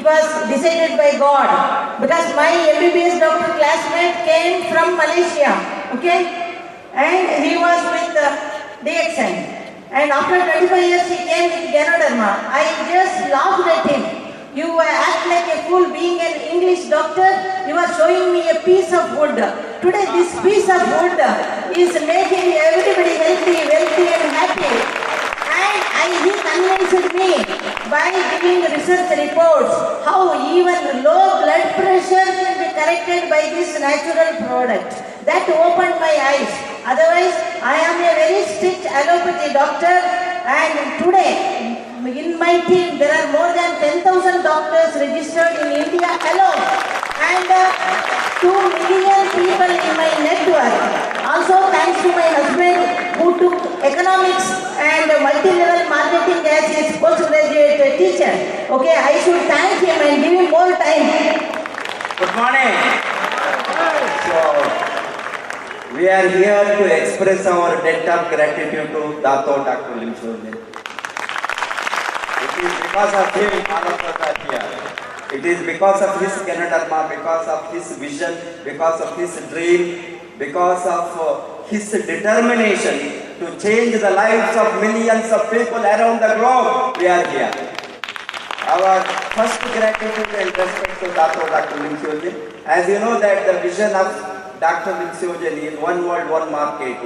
was decided by God, because my MBBS doctor classmate came from Malaysia, okay, and he was with DXN, and after 25 years he came with Ganoderma. I just laughed at him. You act like a fool being an English doctor. You are showing me a piece of wood. Today this piece of wood is making everybody healthy, wealthy and happy. And he convinced me by giving research reports how even low blood pressure can be corrected by this natural product. That opened my eyes. Otherwise, I am a very strict allopathy doctor, and today in my team there are more than 10,000 doctors registered in India alone, and 2 million people in my network. Also thanks to my husband who took economics and multi-level marketing as his postgraduate teacher. Okay, I should thank him and give him more time. Good morning. So, we are here to express our debt of gratitude to Dato Dr. Lim Seo-jin. It is because of him all of us are here. It is because of his Ganoderma, because of his vision, because of his dream, because of his determination to change the lives of millions of people around the globe. We are here. Our first gratitude and respect to Dr. Lim Seo-jin. As you know that the vision of Dr. Lim Seo-jin is one world, one market,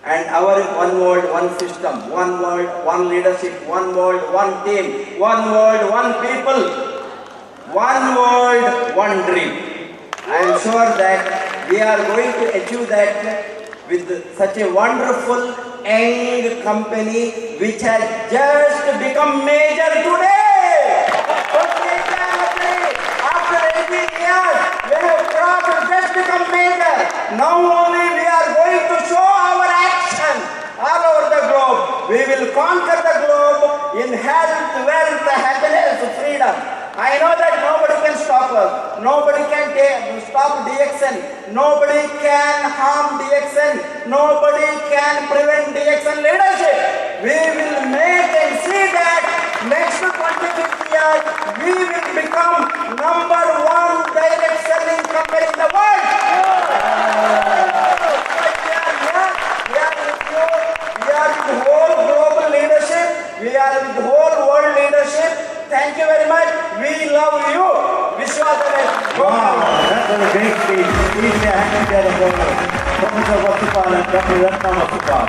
and our one world, one system, one world, one leadership, one world, one team, one world, one people, one world, one dream. I am sure that we are going to achieve that with such a wonderful young company which has just become major today. After 18 years, we have crossed just become major. Now only we are going to show our action all over the globe. We will conquer the globe in health, wealth, happiness, freedom. I know that nobody can stop us. Nobody can stop DXN. Nobody can harm DXN. Nobody can prevent DXN leadership. We will make and see that next 25 years we will become number 1 direct selling company in the world. We are with you. We are with the whole global leadership. We are with the whole world leadership. Thank you very much. We love you. Wish you all the best. Wow, that was a great speech. Please be a hand together for Professor Vasupal and Dr. Ratna Vasupal.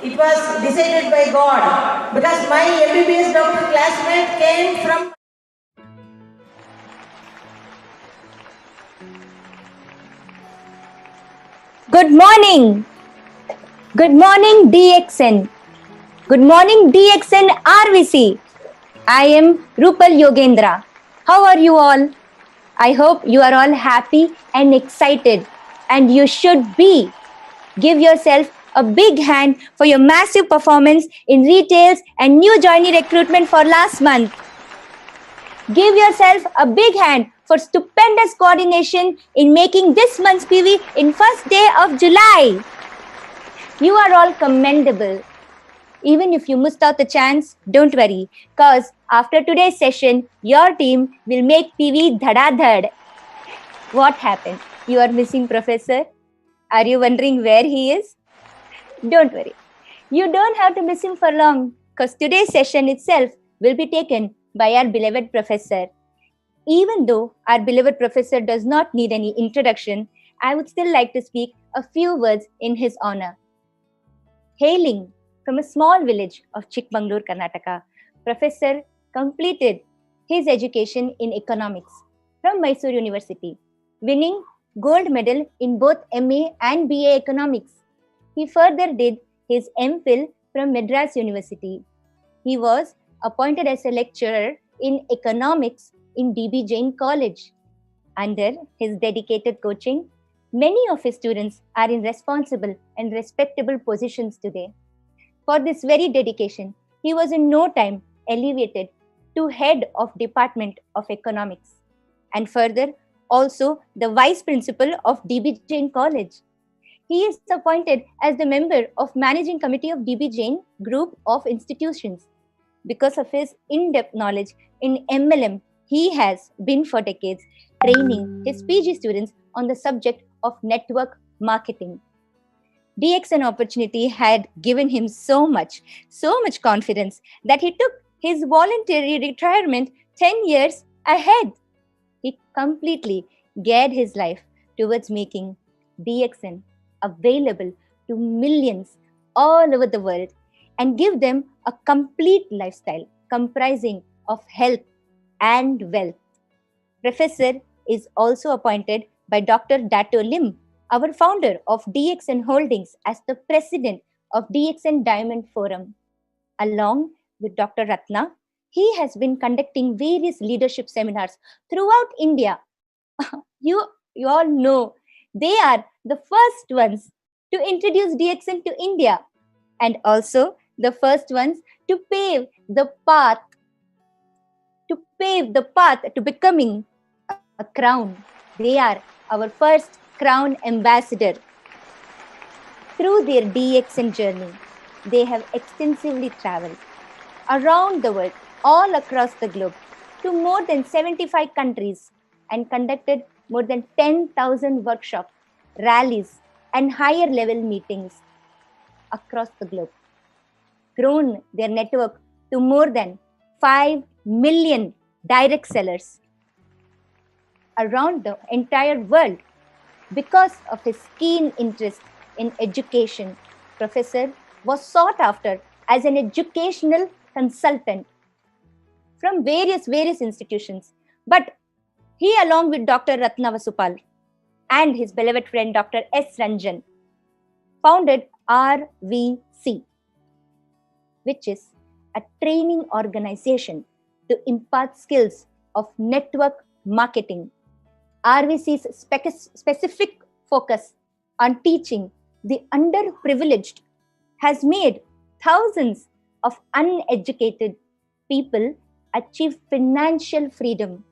It was decided by God, because my MBBS doctor classmate came from Good morning. Good morning, DXN. Good morning, DXN RVC. I am Rupal Yogendra. How are you all? I hope you are all happy and excited, and you should be. Give yourself a big hand for your massive performance in retails and new joinee recruitment for last month. Give yourself a big hand for stupendous coordination in making this month's PV in first day of July. You are all commendable. Even if you missed out the chance, don't worry, cause after today's session, your team will make PV dhadadhad. What happened? You are missing Professor? Are you wondering where he is? Don't worry. You don't have to miss him for long, cause today's session itself will be taken by our beloved Professor. Even though our beloved Professor does not need any introduction, I would still like to speak a few words in his honor. Hailing from a small village of Chikmagalur, Karnataka, Professor completed his education in economics from Mysore University, winning gold medal in both MA and BA economics. He further did his MPhil from Madras University. He was appointed as a lecturer in economics in DB Jain College. Under his dedicated coaching, many of his students are in responsible and respectable positions today. For this very dedication, he was in no time elevated to head of Department of Economics and further also the vice principal of DB Jain College. He is appointed as the member of Managing Committee of DB Jain Group of Institutions. Because of his in-depth knowledge in MLM, he has been for decades training his PG students on the subject of network marketing. DXN opportunity had given him so much confidence that he took his voluntary retirement 10 years ahead. He completely geared his life towards making DXN available to millions all over the world and give them a complete lifestyle comprising of health and wealth. Professor is also appointed by Dr. Dato Lim, our founder of DXN Holdings, as the president of DXN Diamond Forum. Along with Dr. Ratna, he has been conducting various leadership seminars throughout India. You all know they are the first ones to introduce DXN to India and also the first ones to pave the path to becoming a crown. They are our first crown ambassador. Through their DXN journey, they have extensively traveled around the world, all across the globe, to more than 75 countries and conducted more than 10,000 workshops, rallies, and higher level meetings across the globe. Grown their network to more than 5 million direct sellers around the entire world. Because of his keen interest in education, Professor was sought after as an educational consultant from various institutions. But he, along with Dr. Ratna Vasupal and his beloved friend Dr. S. Ranjan, founded RVC, which is a training organization to impart skills of network marketing. RVC's specific focus on teaching the underprivileged has made thousands of uneducated people achieve financial freedom,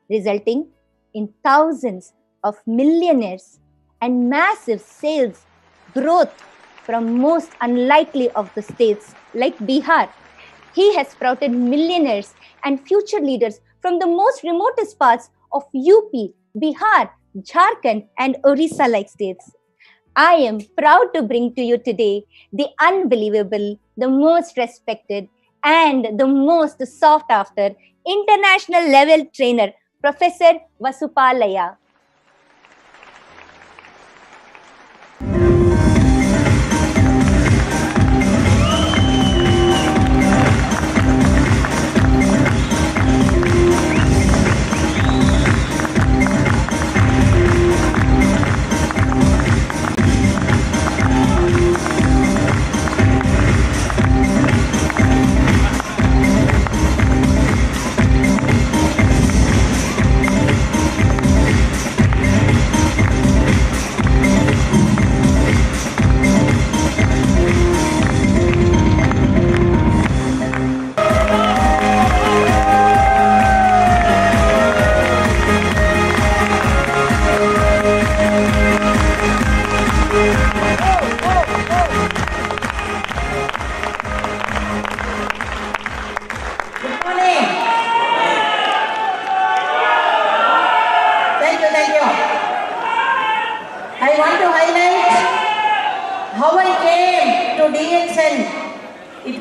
resulting in thousands of millionaires and massive sales growth from most unlikely of the states like Bihar. He has sprouted millionaires and future leaders from the most remotest parts of UP, Bihar, Jharkhand, and Orissa-like states. I am proud to bring to you today the unbelievable, the most respected, and the most sought after international level trainer, Professor Vasupalaya.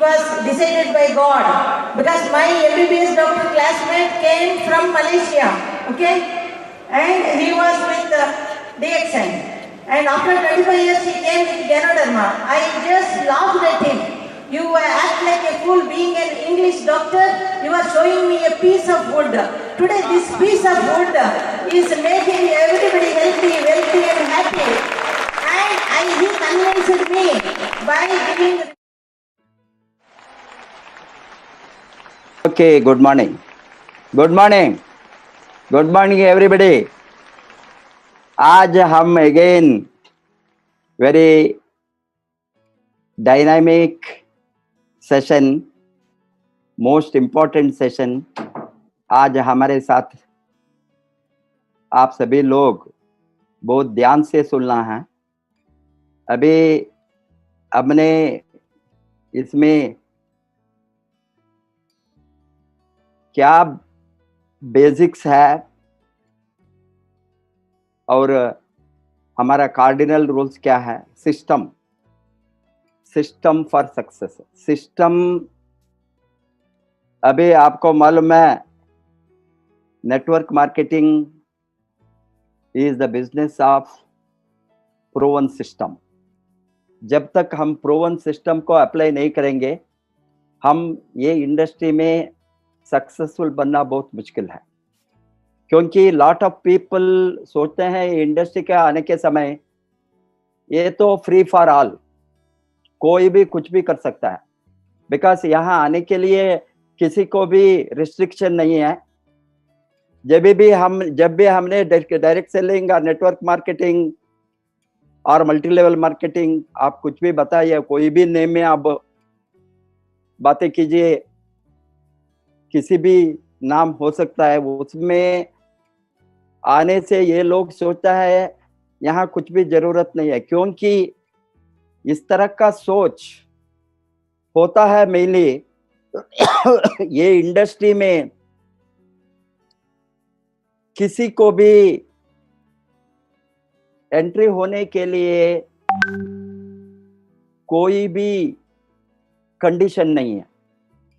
was decided by God, because my MBBS doctor classmate came from Malaysia, okay, and he was with DXN, and after 25 years he came with Ganoderma. I just laughed at him. You act like a fool being an English doctor. You are showing me a piece of wood. Today this piece of wood is making everybody healthy, wealthy and happy. And he convinced me by giving. Okay, good morning. Good morning. Good morning everybody. आज हम again very dynamic session, most important session. आज हमारे साथ आप सभी लोग बहुत ध्यान से सुनना है. अभी हमने इसमें क्या बेसिक्स है और हमारा कार्डिनल रूल्स क्या है. System for success. सिस्टम अभी आपको मालूम है, network marketing is the business of proven system. जब तक हम प्रूवन सिस्टम को अप्लाई नहीं करेंगे, हम ये इंडस्ट्री में सक्सेसफुल बनना बहुत मुश्किल है. क्योंकि लॉट ऑफ पीपल सोचते हैं इंडस्ट्री के आने के समय ये तो फ्री फॉर ऑल, कोई भी कुछ भी कर सकता है. बिकॉज यहाँ आने के लिए किसी को भी रिस्ट्रिक्शन नहीं है. जब भी हमने डायरेक्ट सेलिंग और नेटवर्क मार्केटिंग और मल्टी लेवल मार्केटिंग, आप कुछ भी बताइए, कोई भी नेम में आप बातें कीजिए, किसी भी नाम हो सकता है. उसमें आने से ये लोग सोचता है यहाँ कुछ भी जरूरत नहीं है. क्योंकि इस तरह का सोच होता है मेनली ये इंडस्ट्री में. किसी को भी एंट्री होने के लिए कोई भी कंडीशन नहीं है.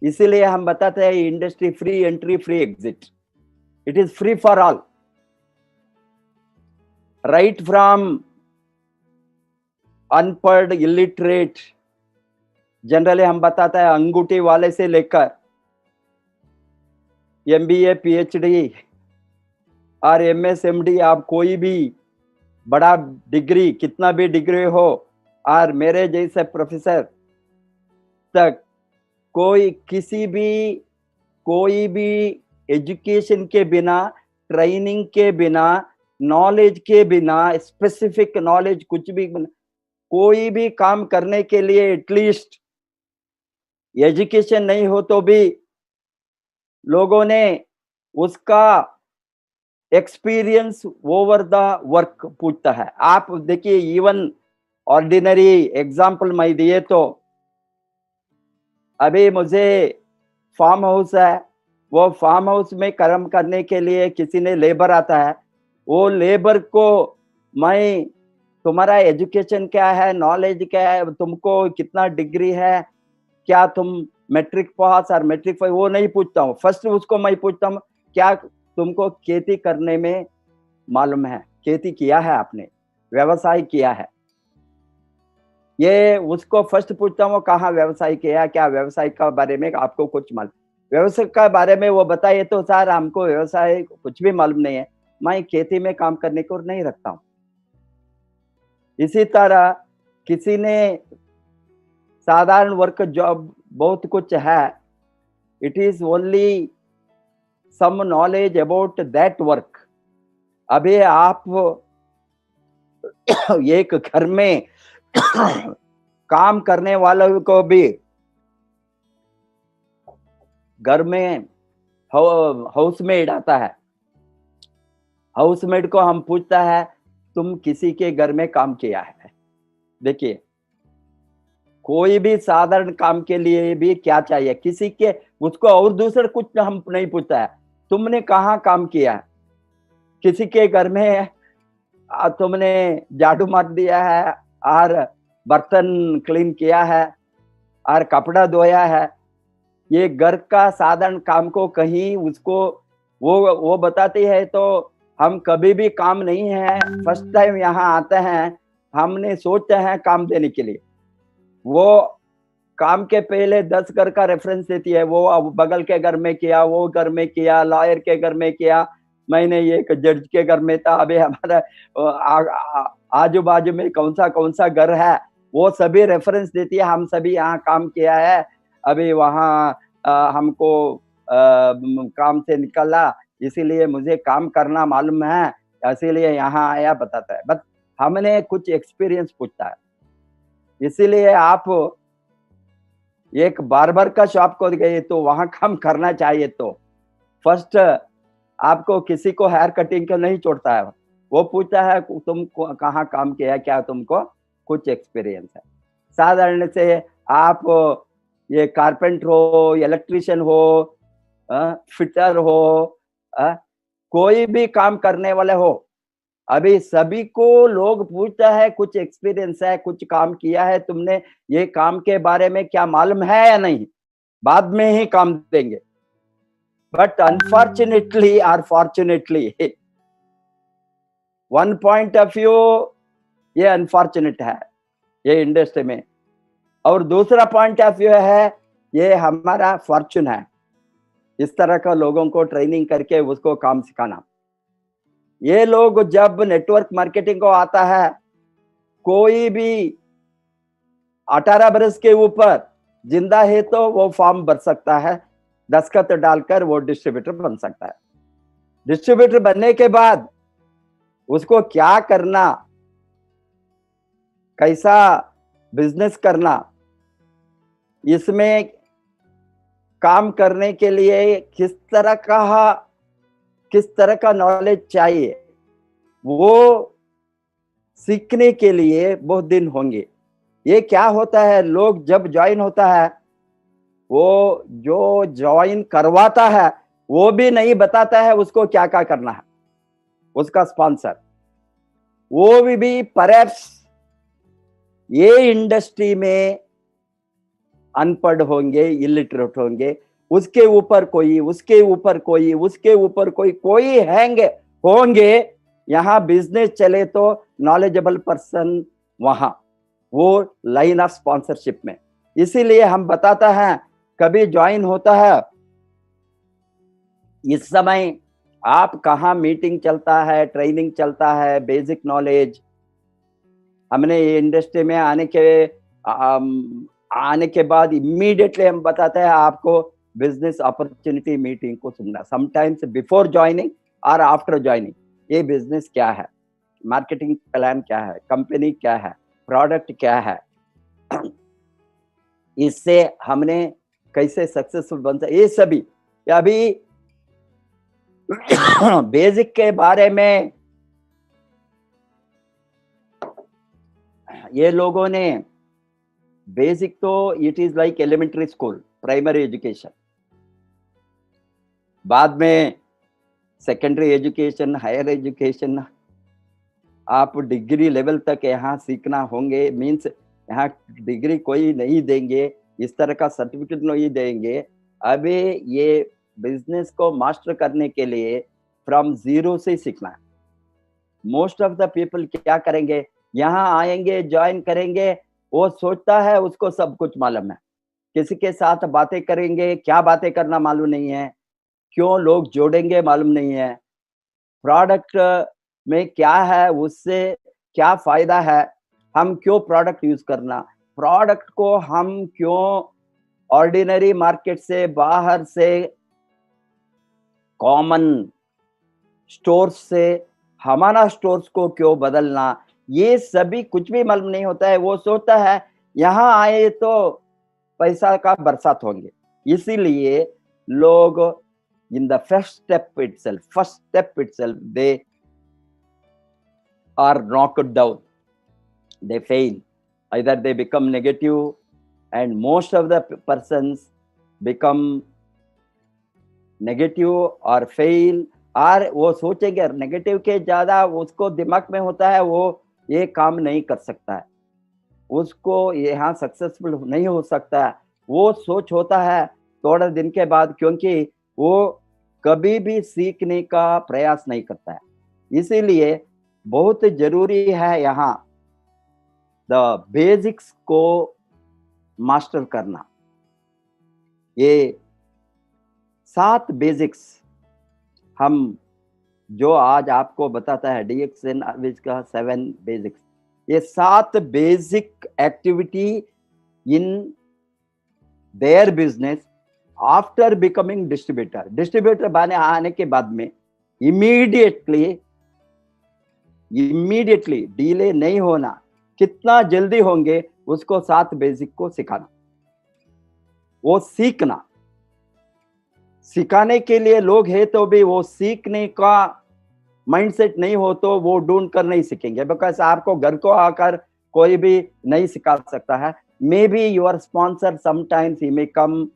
इसीलिए हम बताते हैं industry free entry, free exit. It is free for all. Right from अनपढ़, इलिटरेट, जनरली हम बताते हैं अंगूठी वाले से लेकर MBA, PhD और MS, MD, आप कोई भी बड़ा डिग्री, कितना भी डिग्री हो, और मेरे जैसे प्रोफेसर तक कोई भी एजुकेशन के बिना, ट्रेनिंग के बिना, नॉलेज के बिना, स्पेसिफिक नॉलेज कुछ भी, कोई भी काम करने के लिए एटलीस्ट एजुकेशन नहीं हो तो भी लोगों ने उसका एक्सपीरियंस ओवर द वर्क पूछता है. आप देखिए, इवन ऑर्डिनरी एग्जाम्पल मैं दिए तो अभी मुझे फार्म हाउस है, वो फार्म हाउस में कर्म करने के लिए किसी ने लेबर आता है. वो लेबर को मैं, तुम्हारा एजुकेशन क्या है, नॉलेज क्या है, तुमको कितना डिग्री है, क्या तुम मैट्रिक पास और मैट्रिक फेल, वो नहीं पूछता हूँ. फर्स्ट उसको मैं पूछता हूँ, क्या तुमको खेती करने में मालूम है, खेती किया है आपने, व्यवसाय किया है. ये उसको फर्स्ट पूछता हूँ, कहाँ व्यवसाय किया, क्या व्यवसाय का बारे में आपको कुछ मालूम, व्यवसाय का बारे में वो बताइए. तो सर हमको व्यवसाय कुछ भी मालूम नहीं है, मैं खेती में काम करने को नहीं रखता हूँ. इसी तरह किसी ने साधारण वर्क जॉब बहुत कुछ है, it is only some knowledge about that work. अभी आप एक घर में काम करने वालों को भी, घर में हाउसमेड आता है, हाउसमेड को हम पूछता है तुम किसी के घर में काम किया है. देखिए, कोई भी साधारण काम के लिए भी क्या चाहिए, किसी के, उसको और दूसरा कुछ हम नहीं पूछता है, तुमने कहाँ काम किया है. किसी के घर में तुमने झाड़ू मार दिया है और बर्तन क्लीन किया है, और कपड़ा धोया है, ये घर का साधारण काम को कहीं उसको वो बताती है, तो हम कभी भी काम नहीं है, फर्स्ट टाइम यहाँ आते हैं, हमने सोचते हैं काम देने के लिए, वो काम के पहले 10 घर का रेफरेंस देती है, वो अब बगल के घर में किया, वो घर में किया, लॉयर के घर में किया, मैंने एक जज के घर में था, अभी हमारा आजू बाजू में कौन सा घर है, वो सभी रेफरेंस देती है, हम सभी यहाँ काम किया है, अभी वहाँ हमको काम से निकला, इसीलिए मुझे काम करना मालूम है, इसीलिए यहाँ आया, बताता है। बट हमने कुछ एक्सपीरियंस पूछता है, इसीलिए आप एक बार्बर का शॉप को गए तो वहां काम करना चाहिए, तो फर्स्ट आपको किसी को हेयर कटिंग का नहीं छोड़ता है, वो पूछता है तुम कहाँ काम किया, क्या तुमको कुछ एक्सपीरियंस है। साधारण से आप ये कारपेंटर हो, इलेक्ट्रिशियन हो, फिटर हो, कोई भी काम करने वाले हो, अभी सभी को लोग पूछता है कुछ एक्सपीरियंस है, कुछ काम किया है तुमने, ये काम के बारे में क्या मालूम है या नहीं, बाद में ही काम देंगे। बट अनफॉर्चुनेटली और fortunately, one point of view ये अनफॉर्चुनेट है ये इंडस्ट्री में, और दूसरा पॉइंट ऑफ व्यू है ये हमारा फॉर्चून है, इस तरह का लोगों को ट्रेनिंग करके उसको काम सिखाना। ये लोग जब नेटवर्क मार्केटिंग को आता है, कोई भी 18 बरस के ऊपर जिंदा है तो वो फॉर्म भर सकता है, दस्तखत डालकर वो डिस्ट्रीब्यूटर बन सकता है। डिस्ट्रीब्यूटर बनने के बाद उसको क्या करना, कैसा बिजनेस करना, इसमें काम करने के लिए किस तरह का नॉलेज चाहिए, वो सीखने के लिए बहुत दिन होंगे। ये क्या होता है, लोग जब ज्वाइन होता है, वो जो ज्वाइन करवाता है वो भी नहीं बताता है उसको क्या क्या करना है, उसका स्पॉन्सर, वो भी परहैप्स ये इंडस्ट्री में अनपढ़ होंगे, इलिटरेट होंगे, उसके ऊपर कोई होंगे। यहाँ बिजनेस चले तो नॉलेजेबल पर्सन वहां, वो लाइन ऑफ स्पॉन्सरशिप में। इसीलिए हम बताता है, कभी ज्वाइन होता है, इस समय आप कहाँ मीटिंग चलता है, ट्रेनिंग चलता है, बेसिक नॉलेज, हमने ये इंडस्ट्री में आने के बाद इमीडिएटली हम बताते हैं आपको बिजनेस अपॉर्चुनिटी मीटिंग को सुनना, समटाइम्स बिफोर ज्वाइनिंग और आफ्टर ज्वाइनिंग। ये बिजनेस क्या है, मार्केटिंग प्लान क्या है, कंपनी क्या है, प्रोडक्ट क्या है, इससे हमने कैसे सक्सेसफुल बन सकते, ये सभी अभी बेसिक के बारे में ये लोगों ने, बेसिक तो it is like elementary school, primary education, बाद में सेकेंडरी एजुकेशन, हायर एजुकेशन, आप डिग्री लेवल तक यहाँ सीखना होंगे। मीन्स यहाँ डिग्री कोई नहीं देंगे, इस तरह का सर्टिफिकेट नहीं देंगे। अभी ये बिजनेस को मास्टर करने के लिए फ्रॉम जीरो से सीखना है। मोस्ट ऑफ द पीपल क्या करेंगे, यहाँ आएंगे, ज्वाइन करेंगे, वो सोचता है उसको सब कुछ मालूम है, किसी के साथ बातें करेंगे, क्या बातें करना मालूम नहीं है, क्यों लोग जोड़ेंगे मालूम नहीं है, प्रोडक्ट में क्या है, उससे क्या फायदा है, हम क्यों प्रोडक्ट यूज करना, प्रोडक्ट को हम क्यों ऑर्डिनरी मार्केट से, बाहर से, कॉमन स्टोर्स से हमारा स्टोर्स को क्यों बदलना, ये सभी कुछ भी मालूम नहीं होता है। वो सोचता है यहाँ आए तो पैसा का बरसात होंगे, इसीलिए लोग in the first step itself they are knocked down, they fail, either they become negative, and most of the persons become negative or fail, और वो सोचेंगे नेगेटिव के ज्यादा उसको दिमाग में होता है, वो ये काम नहीं कर सकता है, उसको यहाँ सक्सेसफुल नहीं हो सकता है। वो सोच होता है थोड़े दिन के बाद, क्योंकि वो कभी भी सीखने का प्रयास नहीं करता है। इसीलिए बहुत जरूरी है यहाँ द बेसिक्स को मास्टर करना। ये 7 बेसिक्स हम जो आज आपको बताता है DXN का 7 बेसिक्स, ये 7 basic activity in their business after becoming distributor. Distributor बने आने के बाद में इमीडिएटली डिले नहीं होना, कितना जल्दी होंगे उसको 7 बेसिक को सिखाना, वो सीखना। सिखाने के लिए लोग है तो भी वो सीखने का माइंडसेट नहीं हो तो वो ढूंढ कर नहीं सीखेंगे, बिकॉज आपको घर को आकर कोई भी नहीं सिखा सकता है। Maybe your sponsor sometimes he may come,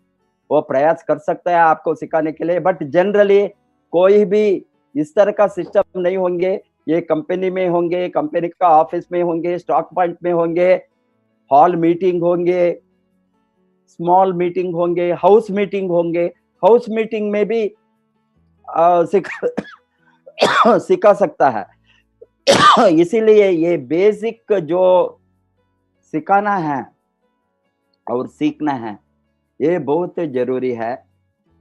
वो प्रयास कर सकता है आपको सिखाने के लिए, बट जनरली कोई भी इस तरह का सिस्टम नहीं होंगे। ये कंपनी में होंगे, कंपनी का ऑफिस में होंगे, स्टॉक पॉइंट में होंगे, हॉल मीटिंग होंगे, स्मॉल मीटिंग होंगे, हाउस मीटिंग होंगे। हाउस मीटिंग में भी सिखा सकता है। इसीलिए ये बेसिक जो सिखाना है और सीखना है ये बहुत जरूरी है।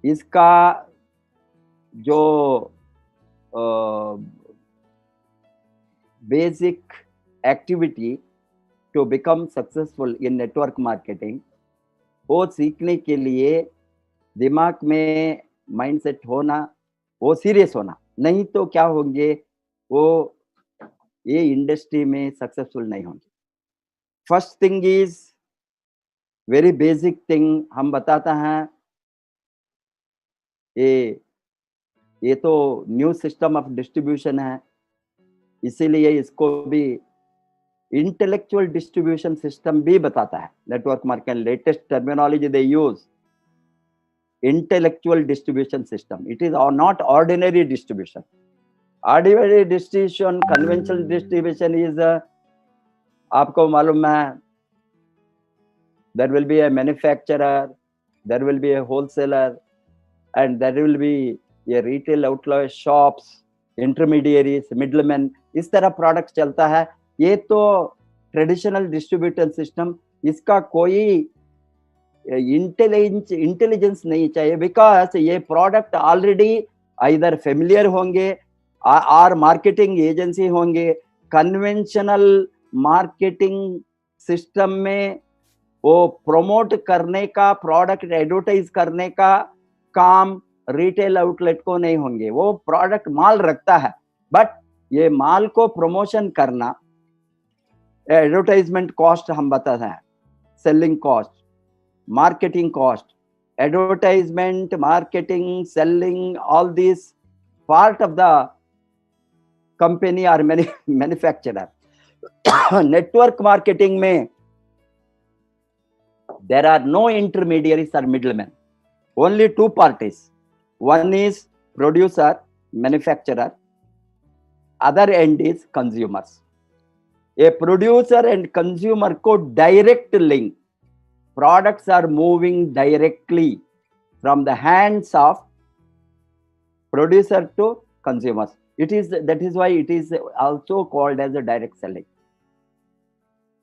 इसका जो basic activity to become successful in network marketing, वो सीखने के लिए दिमाग में माइंडसेट होना, वो सीरियस होना, नहीं तो क्या होंगे वो ये इंडस्ट्री में सक्सेसफुल नहीं होंगे। First thing is very basic thing हम बताता हैं, ये तो न्यू सिस्टम ऑफ डिस्ट्रीब्यूशन है, इसीलिए इसको भी इंटेलेक्चुअल डिस्ट्रीब्यूशन सिस्टम भी बताता है। Network marketing latest terminology they use intellectual distribution system. It is not ordinary distribution. Ordinary distribution, conventional distribution is आपको मालूम है, there will be a manufacturer, there will be a wholesaler, and there will be a retail outlet, shops, intermediaries, middlemen, इस तरह product चलता है। ये तो traditional distributor system, इसका कोई इंटेलिजेंस नहीं चाहिए, बिकॉज ये प्रोडक्ट ऑलरेडी आइदर फेमिलियर होंगे और मार्केटिंग एजेंसी होंगे। कन्वेंशनल मार्केटिंग सिस्टम में वो प्रमोट करने का, प्रोडक्ट एडवर्टाइज करने का काम रिटेल आउटलेट को नहीं होंगे। वो प्रोडक्ट माल रखता है, बट ये माल को प्रमोशन करना, एडवर्टाइजमेंट कॉस्ट हम बताते हैं, selling cost, marketing cost, advertisement, marketing, selling, all these part of the company or manufacturer. Network marketing में there are no intermediaries or middlemen, only 2 parties. One is producer, manufacturer, other end is consumers. A producer and consumer को direct link, products are moving directly from the hands of producer to consumers. That is why it is also called as a direct selling.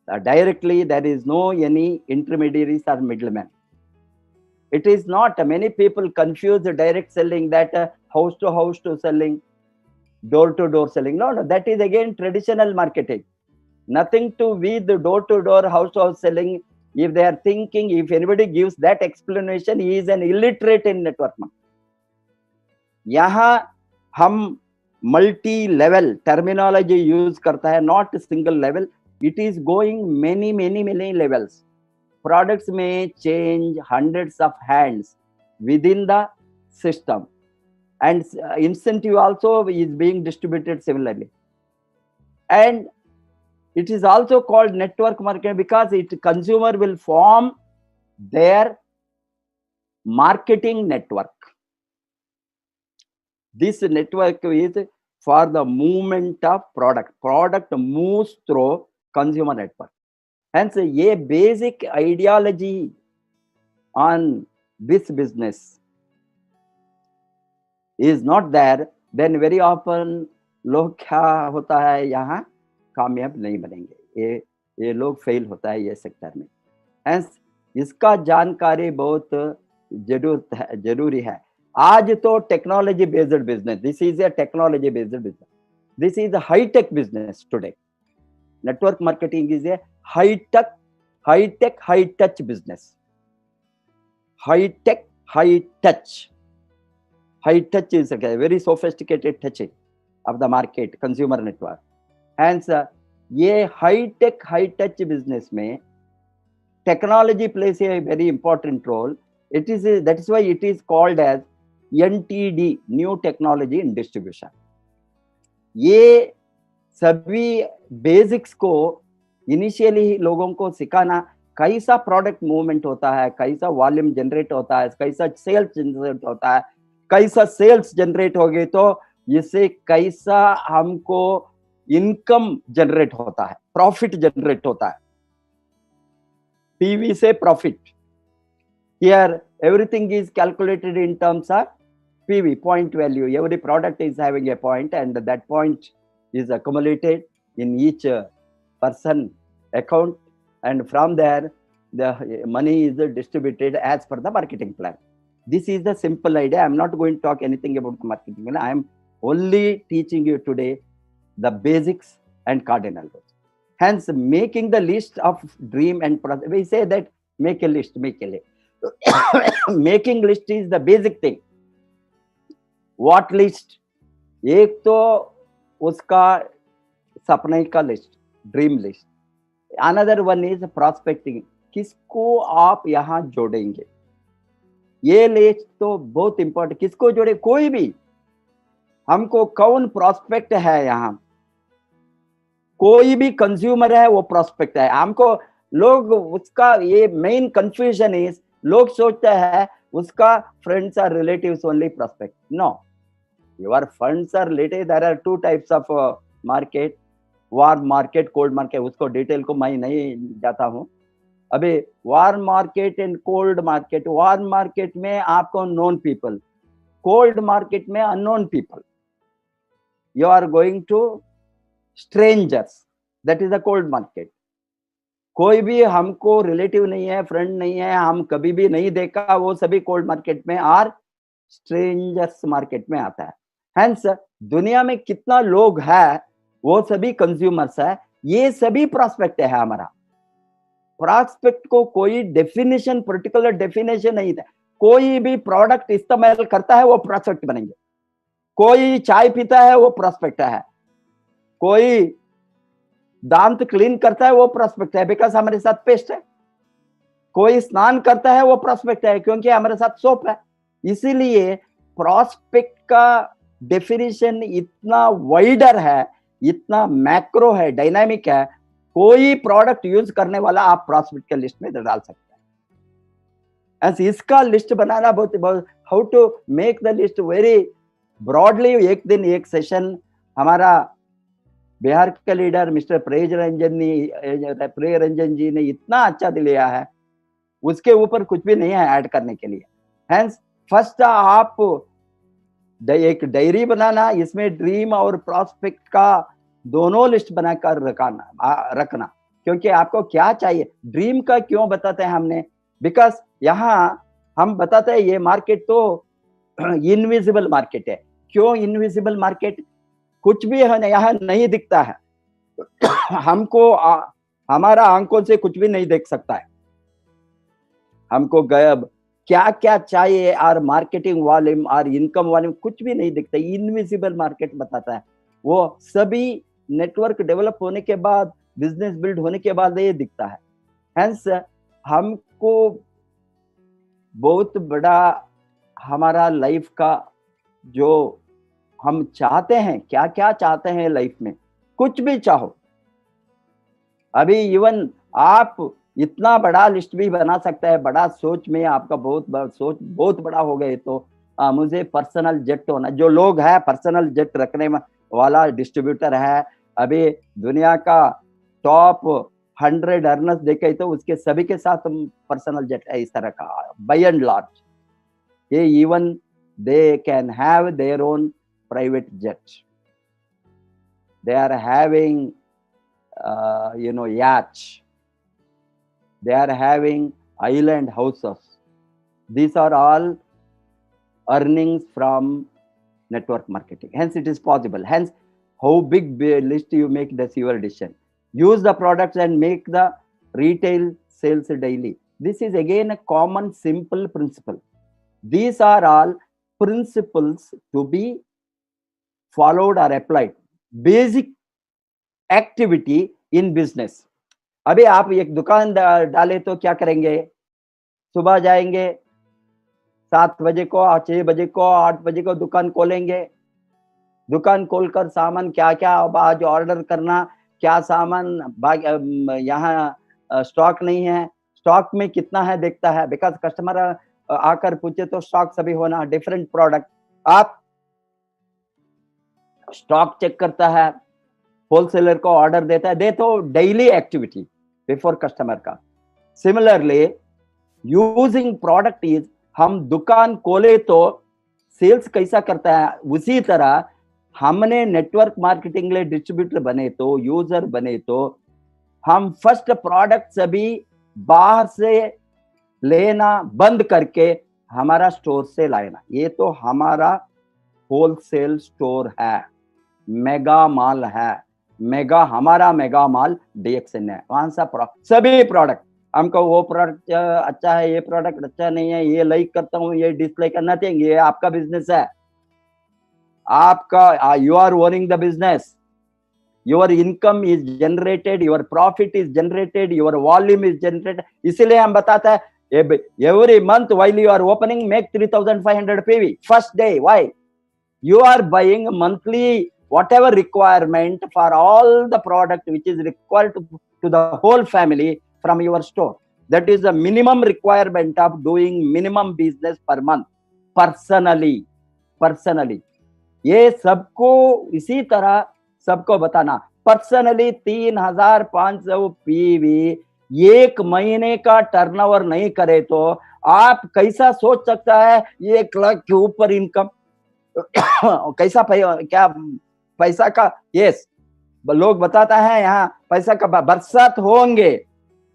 Directly, there is no any intermediaries or middlemen. It is not, many people confuse the direct selling, that house to house to selling, door to door selling. No, that is again traditional marketing. Nothing to with the door to door, house to house selling. If they are thinking, if anybody gives that explanation, he is an illiterate in network marketing. यहाँ हम multi level terminology use करता है, not single level. It is going many levels. Products may change hundreds of hands within the system, and incentive also is being distributed similarly. And it is also called network marketing because consumer will form their marketing network. This network is for the movement of product. Product moves through consumer network. Hence, ये basic ideology on this business is not there, then very often लोग क्या होता है यहाँ कामयाब नहीं बनेंगे, ये लोग फेल होता है ये सेक्टर में। Hence, इसका जानकारी बहुत जरूरी है। आज तो technology based business, this is a technology based business, this is high tech business today. Network marketing is a high touch business, high tech, high touch. High touch is a very sophisticated touching of the market, consumer network. Hence, ये high tech, high touch business में technology plays a very important role. That is why it is called as NTD, New Technology in Distribution. ये सभी basics को initially लोगों को सिखाना, कैसा product movement होता है, कैसा वॉल्यूम जनरेट होता है, कैसा सेल्स जनरेट होता है, कैसा सेल्स जनरेट हो गई तो इससे कैसा हमको इनकम जनरेट होता है, प्रॉफिट जनरेट होता है, पीवी से profit. Here everything is calculated in terms of PV, point value. Every product is having a point and that point is accumulated in each person account, and from there the money is distributed as per the marketing plan. This is the simple idea. I am not going to talk anything about the marketing plan. I am only teaching you today the basics and cardinal rules. Hence, making the list of dream and process. We say that make a list, make a list. Making list is the basic thing. What list? एक तो उसका सपने का list, dream list. Another one is prospecting, किसको आप यहाँ जोड़ेंगे, ये लिस्ट तो बहुत इंपॉर्टेंट। किसको जोड़े, कोई भी, हमको कौन प्रॉस्पेक्ट है, यहाँ कोई भी कंज्यूमर है वो प्रॉस्पेक्ट है हमको। लोग उसका ये मेन कंफ्यूजन इज, लोग सोचते हैं उसका friends or relatives only prospect. No, your funds are related. There are two types of market, warm market, cold market. उसको डिटेल को मैं नहीं जाता हूँ अभी। warm market and cold market. warm market में आपको known people, cold market में unknown people. You are going to strangers. That is the cold market. कोई भी हमको रिलेटिव नहीं है, फ्रेंड नहीं है, हम कभी भी नहीं देखा, वो सभी कोल्ड मार्केट में और स्ट्रेंजर्स मार्केट में आता है। Hence, दुनिया में कितना लोग है वो सभी कंज्यूमर्स है, ये सभी प्रॉस्पेक्ट है हमारा। प्रॉस्पेक्ट को कोई डेफिनेशन, पर्टिकुलर डेफिनेशन नहीं है। कोई भी प्रोडक्ट इस्तेमाल करता है वो प्रॉस्पेक्ट बनेंगे, कोई चाय पीता है वो प्रॉस्पेक्ट है, कोई दांत क्लीन करता है वो प्रॉस्पेक्ट है बिकॉज हमारे साथ पेस्ट है, कोई स्नान करता है वो प्रॉस्पेक्ट है क्योंकि हमारे साथ सोप है। इसीलिए प्रॉस्पेक्ट का डेफिनेशन इतना वाइडर है, इतना मैक्रो है, डायनामिक है। कोई प्रोडक्ट यूज करने वाला आप प्रॉस्पेक्ट के लिस्ट में डाल सकते हैं। ऐसे इसका लिस्ट बनाना बहुत how to make the list very broadly. एक दिन एक सेशन हमारा बिहार के लीडर मिस्टर प्रिय रंजन जी ने इतना अच्छा दिया है, उसके ऊपर कुछ भी नहीं है ऐड करने के लिए। हेंस फर्स्ट आप एक डायरी बनाना, इसमें ड्रीम और प्रॉस्पेक्ट का दोनों लिस्ट बनाकर रखना, क्योंकि आपको क्या चाहिए। ड्रीम का क्यों बताते हैं हमने, बिकॉज यहाँ हम बताते हैं ये मार्केट तो इनविजिबल मार्केट है। क्यों इनविजिबल मार्केट, कुछ भी यहाँ नहीं दिखता है हमको, हमारा आंखों से कुछ भी नहीं देख सकता है। हमको क्या क्या चाहिए और मार्केटिंग वॉल्यूम और इनकम वॉल्यूम कुछ भी नहीं दिखता। इनविजिबल मार्केट बताता है, वो सभी नेटवर्क डेवलप होने के बाद, बिजनेस बिल्ड होने के बाद ये दिखता है। हेंस हमको बहुत बड़ा हमारा लाइफ का जो हम चाहते हैं, क्या क्या चाहते हैं लाइफ में, कुछ भी चाहो। अभी इवन आप इतना बड़ा लिस्ट भी बना सकता है, बड़ा सोच में आपका सोच बहुत बड़ा हो गए तो मुझे पर्सनल जेट होना। जो लोग है पर्सनल जेट रखने वाला डिस्ट्रीब्यूटर है, अभी दुनिया का टॉप 100 अर्नर्स देखे तो उसके सभी के साथ पर्सनल जेट है इस तरह का, बाय एंड लार्ज। ये even they can have their own private jet, they are having yachts, they are having island houses. These are all earnings from network marketing. Hence it is possible. Hence how big list you make, that's your decision. Use the products and make the retail sales daily. This is again a common simple principle. These are all principles to be followed or applied. Basic activity in business. अभी आप एक दुकान डाले तो क्या करेंगे? सुबह जाएंगे 7 बजे को, 6 बजे को, 8 बजे को दुकान खोलेंगे। दुकान खोलकर सामान क्या क्या अब आज ऑर्डर करना, क्या सामान यहाँ स्टॉक नहीं है, स्टॉक में कितना है देखता है, बिकॉज कस्टमर आकर पूछे तो स्टॉक सभी होना, डिफरेंट प्रोडक्ट, आप स्टॉक चेक करता है, होलसेलर को ऑर्डर देता है, दे तो डेली एक्टिविटी बिफोर कस्टमर का। सिमिलरली यूजिंग प्रोडक्ट इज, हम दुकान खोले तो सेल्स कैसा करता है, उसी तरह हमने नेटवर्क मार्केटिंग ले डिस्ट्रीब्यूटर बने तो, यूजर बने तो, हम फर्स्ट प्रोडक्ट सभी बाहर से लेना बंद करके हमारा स्टोर से लाना। ये तो हमारा होलसेल स्टोर है, मेगा माल है, हमारा मेगा माल DXN है। वहां सा सभी प्रोडक्ट, हमको वो प्रोडक्ट अच्छा है, ये प्रोडक्ट अच्छा नहीं है, ये लाइक करता हूँ, ये डिसलाइक करना चाहिए, ये आपका बिजनेस है, आपका, you are owning the business, your income is generated, your profit is generated, your volume is generated. इसीलिए हम बताता है every month while you are opening make 3500 PV first day. Why? you are buying monthly whatever requirement for all the product which is required to the whole family from your store. That is the minimum requirement of doing minimum business per month personally. ये सबको इसी तरह सबको बताना। Personally 3500 PV एक महीने का turnover नहीं करे तो आप कैसा सोच सकता है 1 लाख के ऊपर इनकम कैसा क्या पैसा का? यस, लोग बताता है यहाँ पैसा का बरसात होंगे।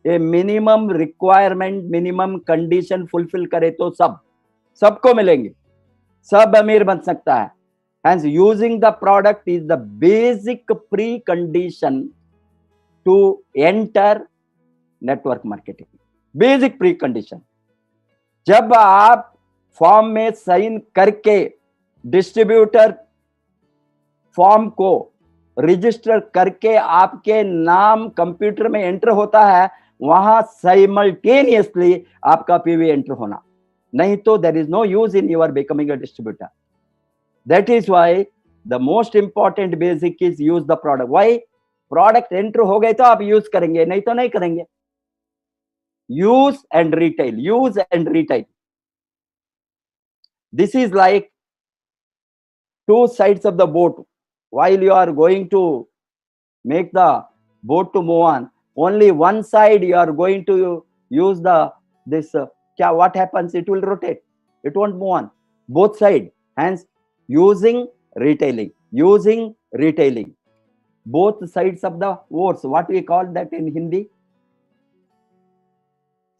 ये minimum requirement, minimum condition fulfil करे तो सबको मिलेंगे, सब अमीर बन सकता है। Hence using the product is the basic precondition to enter network marketing. Basic precondition। जब आप फॉर्म में साइन करके डिस्ट्रीब्यूटर फॉर्म को रजिस्टर करके आपके नाम कंप्यूटर में एंटर होता है, वहां साइमल्टेनियसली आपका PV एंटर होना, नहीं तो there is no use in your becoming a distributor. That is why the most important basic is use the product. Why? Product enter हो गए तो आप यूज करेंगे, नहीं तो नहीं करेंगे। Use and retail, this is like two sides of the boat. While you are going to make the boat to move on, only one side you are going to use what happens? It will rotate, it won't move on both sides. Hence using retailing, both sides of the oars, what we call that in Hindi.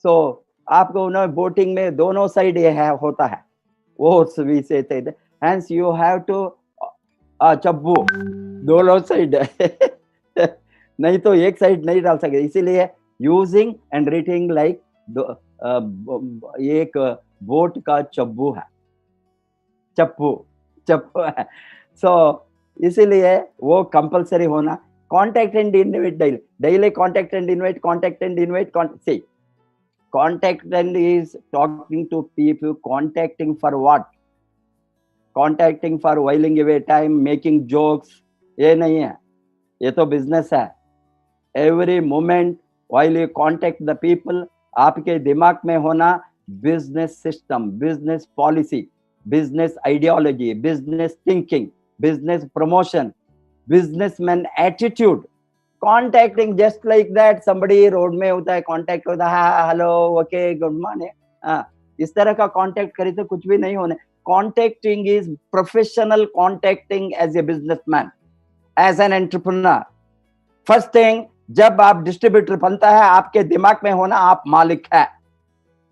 So आपको ना boating में दोनों side ये है होता है, oars we say। Hence you have to चब्बू दोनों side नहीं तो एक साइड नहीं डाल सकते। इसीलिए यूजिंग एंड रिटेलिंग लाइक एक बोट का चप्पू है। सो इसीलिए वो कंपलसरी होना। Contact and invite daily contact and invite see, contact and is talking to people, contacting for what? Contacting for whiling away time, making jokes, ये नहीं है, ये तो बिजनेस है। Every moment while you contact the people, आपके दिमाग में होना business system, business policy, business ideology, business thinking, business promotion, businessman attitude, contacting just like that, somebody road में होता है, कॉन्टैक्ट होता है, हेलो, ओके, गुड मॉर्निंग, इस तरह का कॉन्टैक्ट करे तो कुछ भी नहीं होने. Contacting is professional contacting as a businessman, as an entrepreneur. First thing, जब आप डिस्ट्रीब्यूटर बनता है, आपके दिमाग में होना आप मालिक है.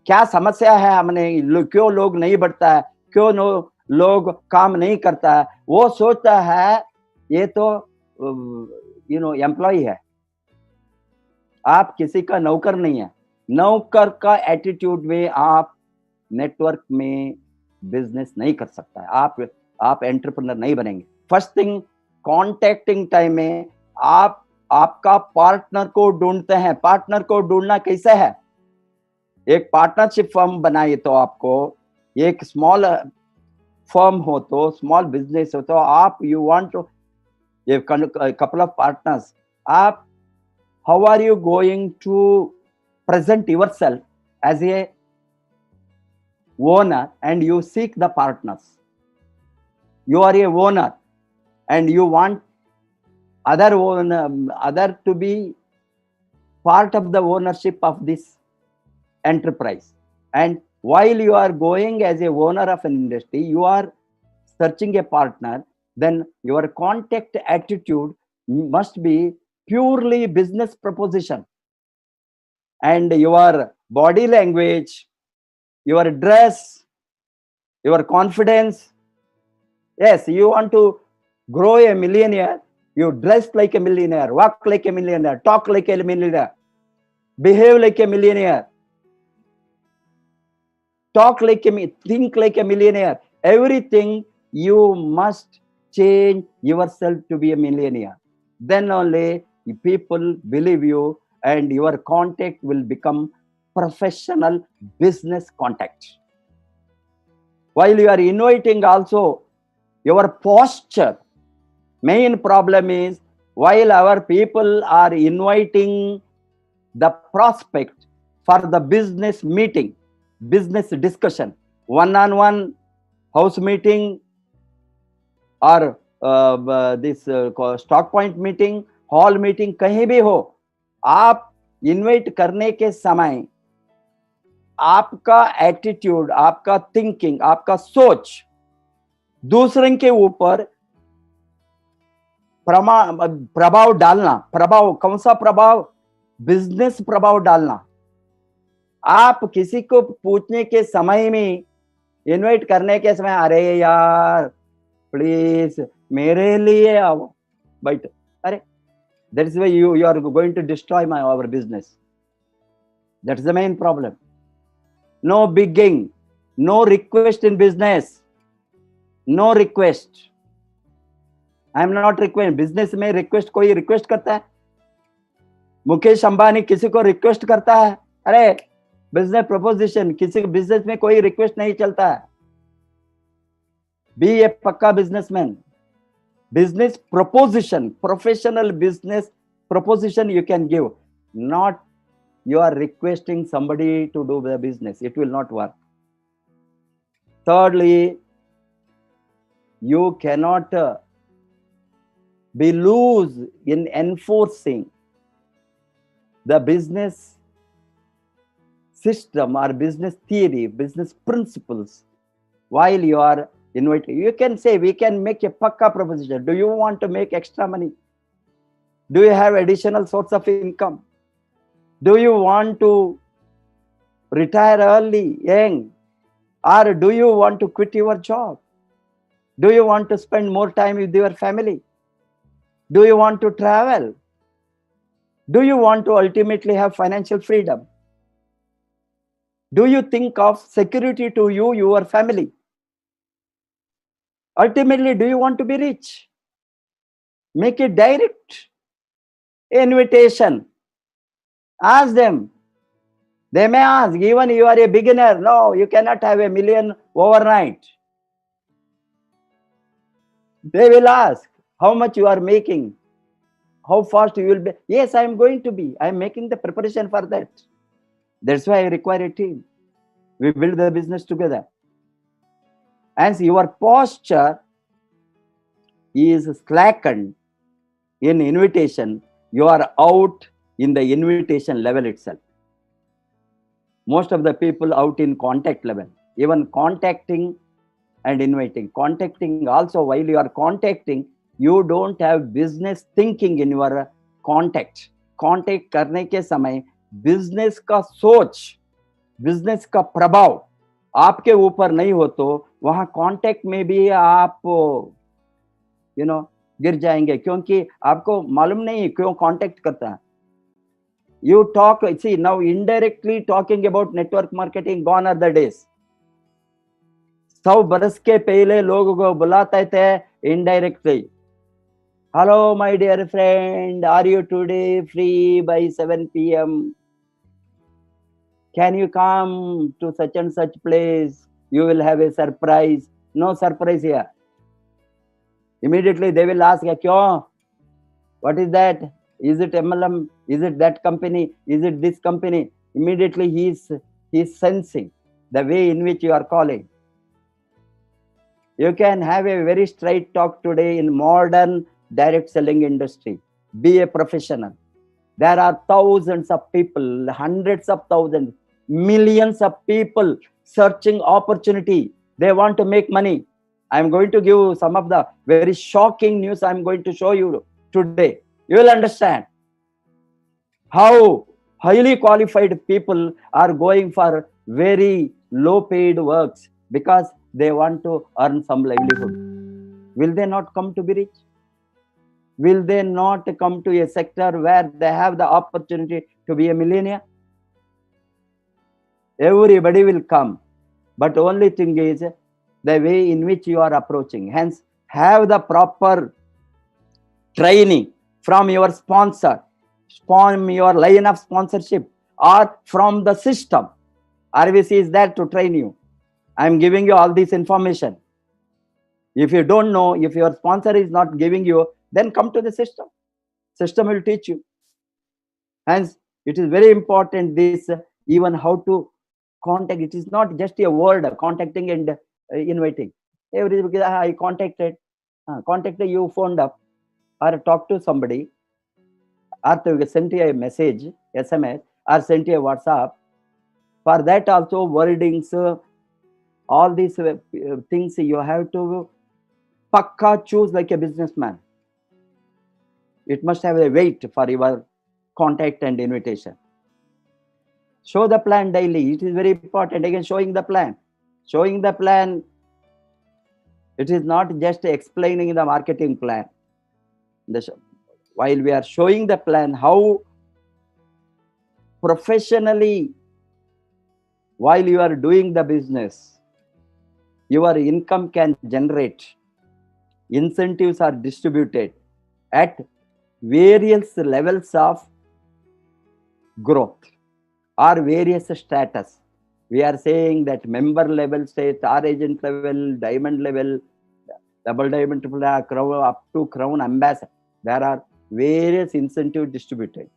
क्या समस्या है, हमने क्यों लोग नहीं बढ़ता है, क्यों लोग काम नहीं करता है, वो सोचता है ये तो एम्प्लॉय है, आप किसी का नौकर नहीं है. नौकर का एटीट्यूड में आप नेटवर्क में बिजनेस नहीं कर सकता है, आप एंटरप्रेन्योर नहीं बनेंगे. फर्स्ट थिंग, कॉन्टैक्टिंग टाइम में आप आपका पार्टनर को ढूंढते हैं. पार्टनर को ढूंढना कैसे है? एक पार्टनरशिप फर्म बनाइए तो आपको, एक स्मॉल फर्म हो तो, स्मॉल बिजनेस हो तो, आप you want to couple of partners, आप how are you going to present yourself as a owner and you seek the partners? You are a owner and you want other to be part of the ownership of this enterprise. And while you are going as a owner of an industry, you are searching a partner, then your contact attitude must be purely business proposition. And your body language, your dress, your confidence. Yes, you want to grow a millionaire, you dress like a millionaire, walk like a millionaire, talk like a millionaire, behave like a millionaire, think like a millionaire. Everything you must change yourself to be a millionaire. Then only people believe you and your contact will become professional business contact. While you are innovating also, your posture. Main problem is, while our people are inviting the prospect for the business meeting, business discussion, one-on-one house meeting, और this stock point meeting, hall meeting, कहीं भी हो, आप invite करने के समय आपका attitude, आपका थिंकिंग, आपका सोच दूसरे के ऊपर प्रभाव डालना. प्रभाव कौन सा प्रभाव? बिजनेस प्रभाव डालना. आप किसी को पूछने के समय में, इनवाइट करने के समय, अरे यार प्लीज मेरे लिए आओ, बट अरे, that is why you are going to destroy our business. That's the main problem. No begging, no request in business, no request. I am not requesting. business में request, कोई request करता है? मुकेश अंबानी किसी को request करता है? अरे business proposition, किसी business में कोई request नहीं चलता है. Be a पक्का businessman. Business proposition, professional business proposition you can give, not you are requesting somebody to do the business. It will not work. Thirdly, you cannot be loose in enforcing the business system or business theory, business principles while you are innovating. You can say, we can make a pakka proposition. Do you want to make extra money? Do you have additional source of income? Do you want to retire early, young? Or do you want to quit your job? Do you want to spend more time with your family? Do you want to travel? Do you want to ultimately have financial freedom? Do you think of security to you, your family? Ultimately, do you want to be rich? Make a direct invitation. Ask them. They may ask, even you are a beginner, no, you cannot have $1 million overnight. They will ask, how much you are making? How fast you will be? Yes, I am going to be. I am making the preparation for that. That's why I require a team. We build the business together. And your posture is slackened in invitation, you are out in the invitation level itself. Most of the people out in contact level, even contacting and inviting. Contacting also, while you are contacting, you don't have business thinking in your contact. Contact करने के समय business का सोच, business का प्रभाव आपके ऊपर नहीं हो तो वहां कांटेक्ट में भी आप गिर जाएंगे, क्योंकि आपको मालूम नहीं क्यों कांटेक्ट करता है. You talk, see, now indirectly talking about network marketing, gone are the days. 100 बरस के पहले लोगों को बुलाते थे indirectly. Hello, my dear friend, are you today free by 7 p.m.? Can you come to such and such place? You will have a surprise. No surprise here. Immediately they will ask, "Kyo? What is that? Is it MLM? Is it that company? Is it this company?" Immediately he is sensing the way in which you are calling. You can have a very straight talk today in modern direct selling industry. Be a professional. There are thousands of people, hundreds of thousands, millions of people searching opportunity. They want to make money. I'm going to give some of the very shocking news I'm going to show you today. You will understand how highly qualified people are going for very low paid works because they want to earn some livelihood. Will they not come to be rich? Will they not come to a sector where they have the opportunity to be a millionaire? Everybody will come. But only thing is the way in which you are approaching. Hence, have the proper training from your sponsor, from your line of sponsorship, or from the system. RVC is there to train you. I'm giving you all this information. If you don't know, if your sponsor is not giving you, then come to the system. System will teach you. Hence, it is very important this, even how to contact. It is not just a word, contacting and inviting. Everybody, I contacted, you phoned up, or talk to somebody, or to send you a message, SMS, or send you a WhatsApp. For that also wordings, all these things you have to pakka choose like a businessman. It must have a weight for your contact and invitation. Show the plan daily. It is very important. Again, showing the plan. Showing the plan. It is not just explaining the marketing plan. While we are showing the plan, how professionally, while you are doing the business, your income can generate. Incentives are distributed at various levels of growth or various status. We are saying that member level state, star agent level, diamond level, double diamond, triple crown, up to crown ambassador. There are various incentives distributed.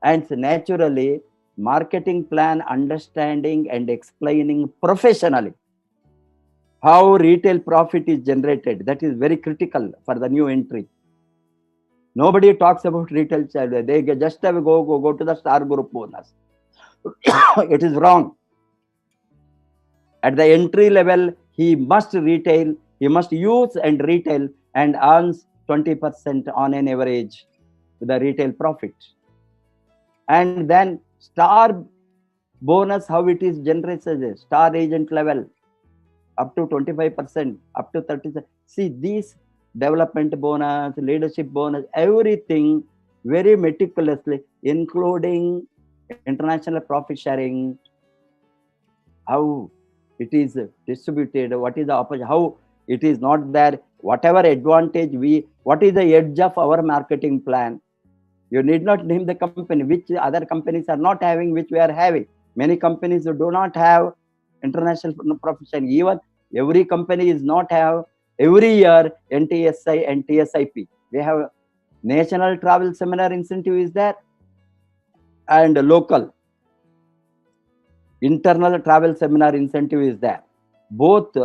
And naturally, marketing plan understanding and explaining professionally how retail profit is generated. That is very critical for the new entry. Nobody talks about retail child. They just have go to the star group bonus. It is wrong. At the entry level, he must retail, he must use and retail and earns 20% on an average the retail profit. And then star bonus, how it is generated, star agent level, up to 25%, up to 30%. See, these development bonus, leadership bonus, everything very meticulously, including international profit sharing, how it is distributed, what is the opportunity, how it is not there, whatever advantage what is the edge of our marketing plan. You need not name the company, which other companies are not having, which we are having. Many companies do not have international profit sharing. Even every company is not have every year NTSI and TSIP. We have national travel seminar incentive is there and local internal travel seminar incentive is there. Both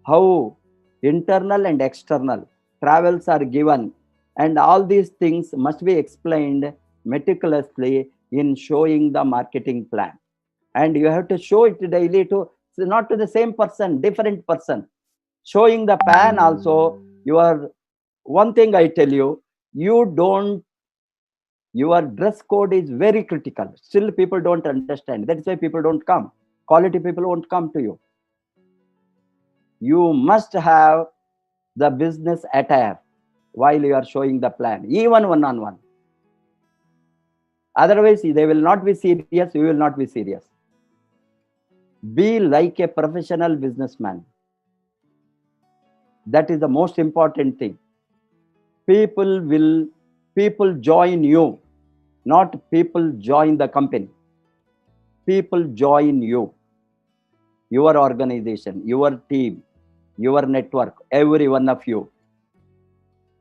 how internal and external travels are given And all these things must be explained meticulously in showing the marketing plan. And you have to show it daily to, not to the same person, different person. Showing the plan also, one thing I tell you, your dress code is very critical. Still people don't understand. That's why people don't come. Quality people won't come to you. You must have the business attire while you are showing the plan, even one-on-one. Otherwise, they will not be serious, you will not be serious. Be like a professional businessman. That is the most important thing. People join you, not people join the company. People join you, your organization, your team, your network, every one of you.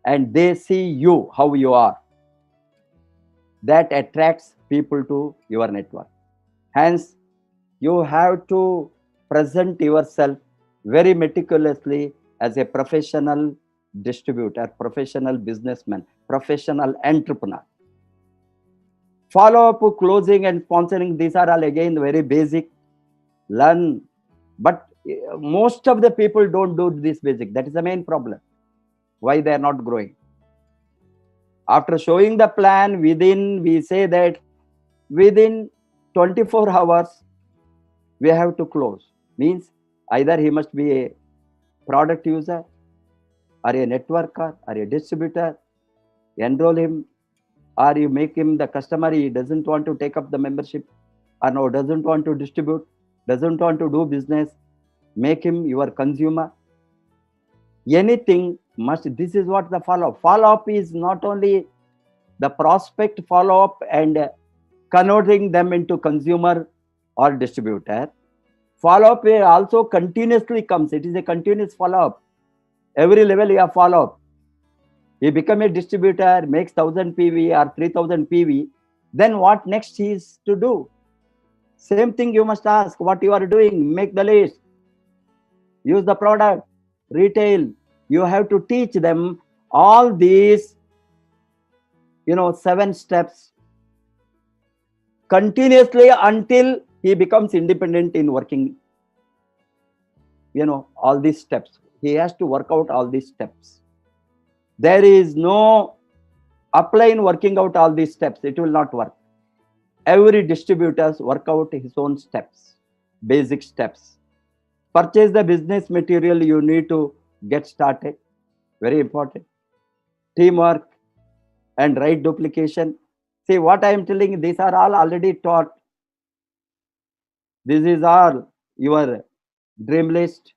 And they see you, how you are. That attracts people to your network. Hence, you have to present yourself very meticulously as a professional distributor, professional businessman, professional entrepreneur. Follow-up, closing and sponsoring, these are all again very basic. Learn. But most of the people don't do this basic. That is the main problem. Why they are not growing. After showing the plan, we say that within 24 hours, we have to close. Means either he must be a product user or a networker or a distributor, enroll him, or you make him the customer, he doesn't want to take up the membership, or no, doesn't want to distribute, doesn't want to do business, make him your consumer. Anything must, this is what the follow-up. Follow-up is not only the prospect follow-up and converting them into consumer or distributor. Follow-up also continuously comes. It is a continuous follow-up. Every level you have follow-up. He become a distributor, makes 1000 PV or 3000 PV. Then what next he is to do? Same thing you must ask what you are doing. Make the list. Use the product. Retail. You have to teach them all these, 7 steps continuously until he becomes independent in working, all these steps. He has to work out all these steps. There is no apply in working out all these steps. It will not work. Every distributors work out his own steps, basic steps. Purchase the business material you need to get started. Very important. Teamwork and right duplication. See what I am telling you, these are all already taught. This is all your dream list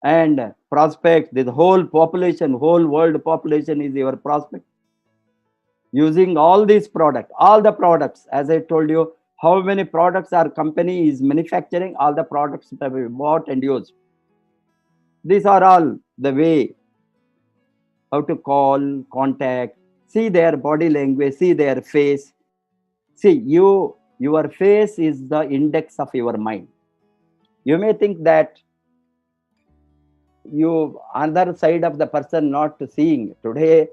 and prospect. The whole population, whole world population is your prospect. Using all these products, all the products, as I told you, how many products our company is manufacturing, all the products that we bought and used. These are all the way how to call, contact, see their body language, see their face. See, your face is the index of your mind. You may think that you other side of the person not seeing. Today,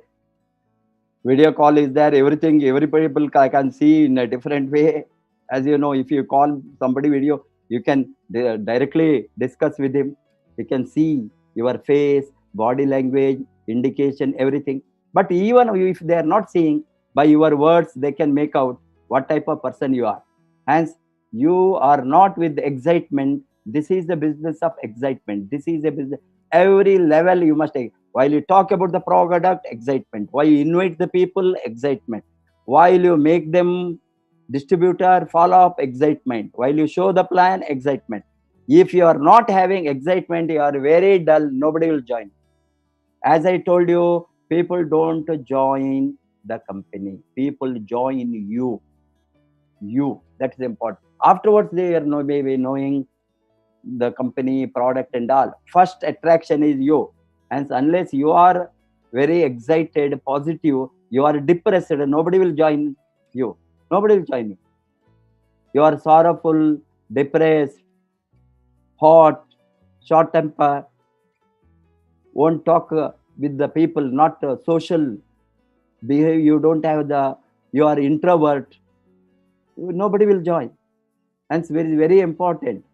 video call is there, everything, every people can see in a different way. As you know, if you call somebody video, you can directly discuss with him. You can see your face, body language, indication, everything. But even if they are not seeing, by your words, they can make out what type of person you are. Hence, you are not with excitement. This is the business of excitement. This is a business. Every level you must take. While you talk about the product, excitement. While you invite the people, excitement. While you make them distributor, follow-up, excitement. While you show the plan, excitement. If you are not having excitement, you are very dull, nobody will join. As I told you, people don't join the company. People join you. You. That is important. Afterwards, they are maybe knowing the company, product and all. First attraction is you. And unless you are very excited, positive, you are depressed, nobody will join you. Nobody will join you. You are sorrowful, depressed, hot, short temper, won't talk with the people, not social behavior. You don't have you are introvert, nobody will join. And it's very, very important.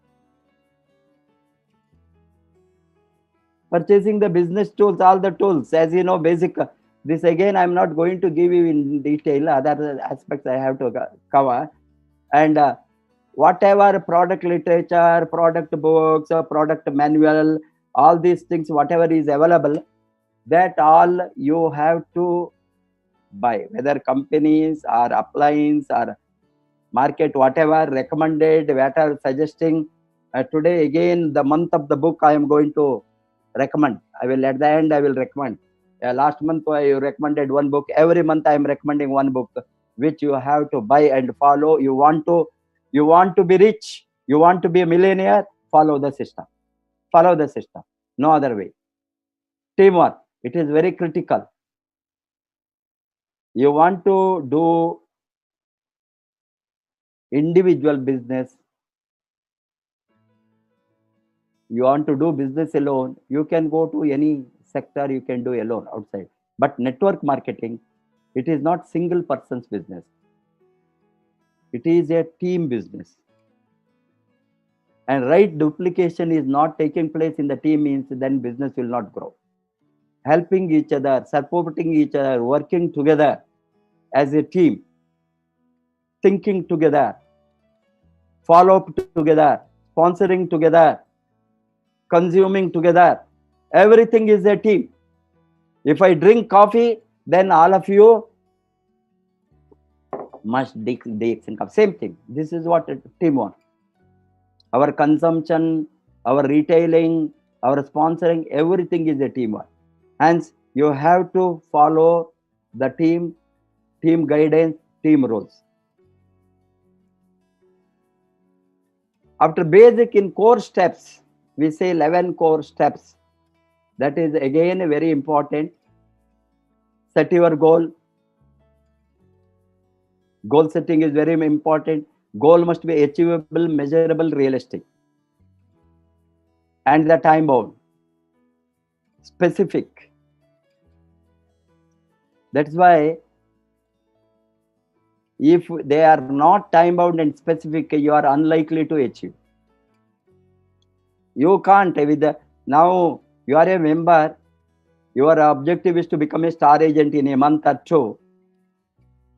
Purchasing the business tools, all the tools, as you know, basic. This again, I'm not going to give you in detail. Other aspects I have to cover. And whatever product literature, product books, product manual, all these things, whatever is available, that all you have to buy, whether companies or appliance or market, whatever recommended, what are suggesting. Today again, the month of the book I am going to recommend. I will at the end I will recommend. Last month I recommended one book. Every month I am recommending one book which you have to buy and follow. You want to be rich, you want to be a millionaire, follow the system. Follow the system. No other way. Teamwork, it is very critical. You want to do individual business, you want to do business alone, you can go to any sector, you can do alone outside. But network marketing, it is not single person's business. It is a team business. And right duplication is not taking place in the team means then business will not grow. Helping each other, supporting each other, working together as a team, thinking together, follow up together, sponsoring together, consuming together. Everything is a team. If I drink coffee, then all of you must take income. Same thing. This is what teamwork. Our consumption, our retailing, our sponsoring, everything is a teamwork. Hence, you have to follow the team guidance, team rules. After basic in core steps, we say 11 core steps. That is again very important. Set your goal. Goal setting is very important. Goal must be achievable, measurable, realistic. And the time bound. Specific. That's why if they are not time bound and specific, you are unlikely to achieve. You can't now you are a member, your objective is to become a star agent in a month or two.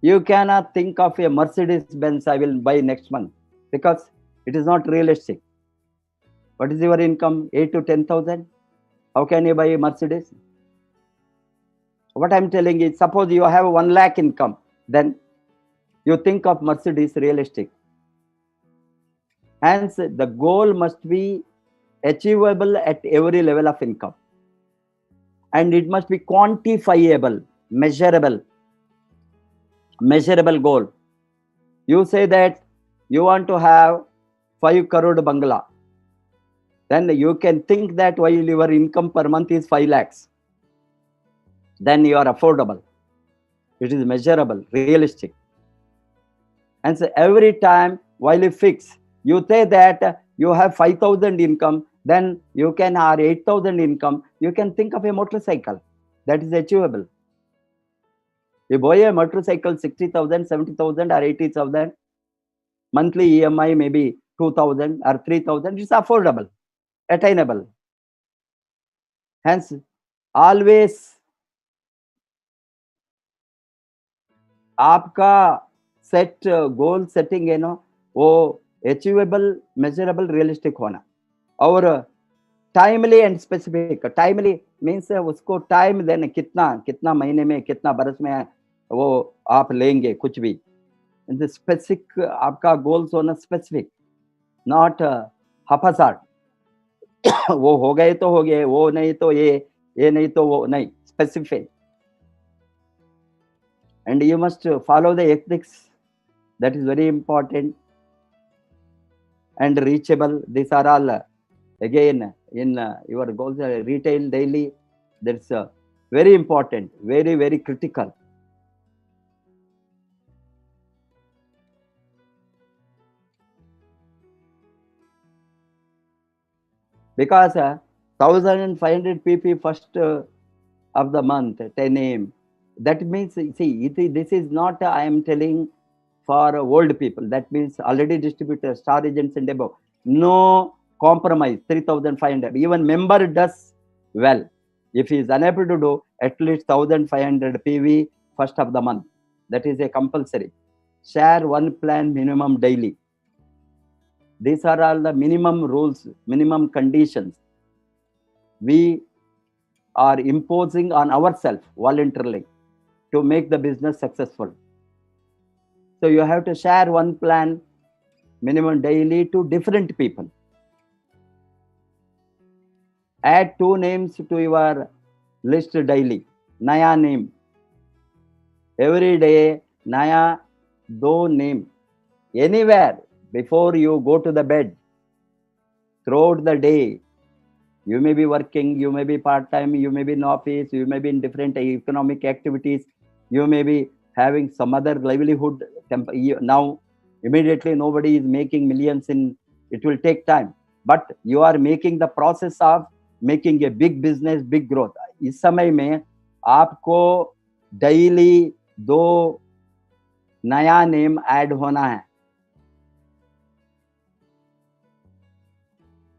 You cannot think of a Mercedes Benz I will buy next month because it is not realistic. What is your income? 8 to 10,000. How can you buy a Mercedes? What I'm telling is, suppose you have 1 lakh income, then you think of Mercedes realistic. Hence, the goal must be achievable at every level of income. And it must be quantifiable, measurable goal. You say that you want to have 5 crore bungalow. Then you can think that while your income per month is 5 lakhs. Then you are affordable. It is measurable, realistic. And so every time while you fix, you say that you have 5,000 income, then you can have 8,000 income. You can think of a motorcycle that is achievable. You buy a motorcycle 60,000, 70,000 or 80,000. Monthly EMI maybe 2,000 or 3,000. It's affordable, attainable. Hence, always आपका set goal setting है ना, वो achievable, measurable, realistic होना और timely and specific. Timely means उसको time देने, कितना महीने में, कितना बरस में वो आप लेंगे कुछ भी. स्पेसिफिक आपका गोल्स होना, स्पेसिफिक, नॉट हफासाट. वो हो गए तो हो गए, वो नहीं तो ये नहीं तो वो नहीं. Specific. And you must follow the ethics. That is very important. And reachable. These are all again in your goals. Retail daily. That's very important. Very, very critical. Because 1,500 pp first of the month, 10 a.m. That means, see, this is not, I am telling for old people. That means already distributed, star agents and above. No compromise, 3,500. Even member does well. If he is unable to do, at least 1,500 PV first of the month. That is a compulsory. Share one plan minimum daily. These are all the minimum rules, minimum conditions we are imposing on ourselves voluntarily to make the business successful. So you have to share one plan minimum daily to different people. Add 2 names to your list daily. Naya name. Every day, Naya, 2 name. Anywhere before you go to the bed, throughout the day, you may be working, you may be part-time, you may be in office, you may be in different economic activities, you may be having some other livelihood. Now, immediately nobody is making millions in, it will take time. But you are making the process of making a big business, big growth. इस समय में आपको daily 2 नया name add होना है.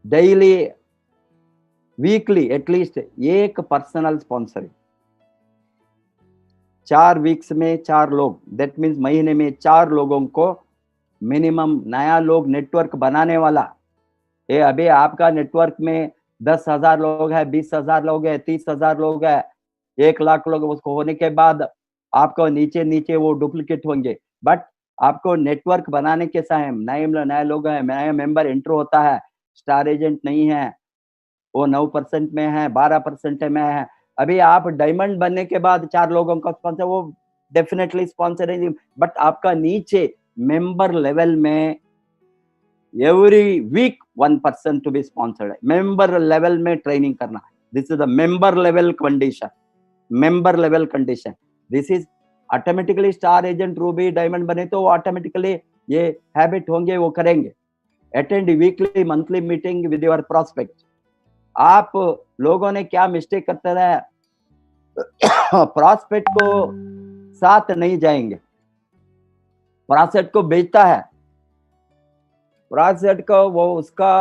Daily, weekly, at least एक personal sponsor. 4 weeks में 4 लोग, दैट मीन्स महीने में 4 लोगों को मिनिमम. नया लोग नेटवर्क बनाने वाला. ये अभी आपका नेटवर्क में 10,000 लोग है, 20,000 लोग है, 30,000 लोग है, 1 लाख लोग. उसको होने के बाद आपको नीचे नीचे वो डुप्लीकेट होंगे. बट आपको नेटवर्क बनाने के समय नए लोग हैं, नया मेंबर एंटर होता है, स्टार एजेंट नहीं है, वो 9% में है, 12% में है. अभी आप डायमंड बनने के बाद 4 लोगों का स्पॉन्सर, वो डेफिनेटली स्पॉन्सर है. बट आपका नीचे मेंबर लेवल में every week 1% to be sponsored. Member level में ट्रेनिंग करना. This is the member level condition. Member level condition. This is automatically. Star agent ruby diamond बने तो ऑटोमेटिकली ये हैबिट होंगे, वो करेंगे. Attend weekly monthly meeting with your prospect. आप लोगों ने क्या मिस्टेक करते रहे, प्रोस्पेक्ट को साथ नहीं जाएंगे. प्रोस्पेक्ट को बेचता है, प्रोस्पेक्ट को वो उसका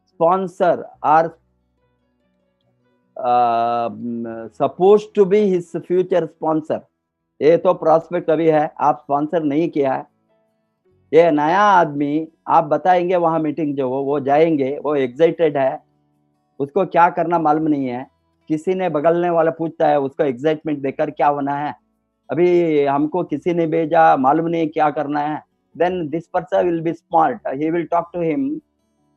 sponsor are suppose to be his future sponsor. ये तो प्रोस्पेक्ट अभी है, आप स्पॉन्सर नहीं किया है. ये नया आदमी आप बताएंगे वहां मीटिंग जो वो जाएंगे, वो एक्साइटेड है, उसको क्या करना मालूम नहीं है. किसी ने बगलने वाला पूछता है, उसको एक्साइटमेंट देकर क्या होना है, अभी हमको किसी ने भेजा, मालूम नहीं क्या करना है. Then this person will be smart. He will talk to him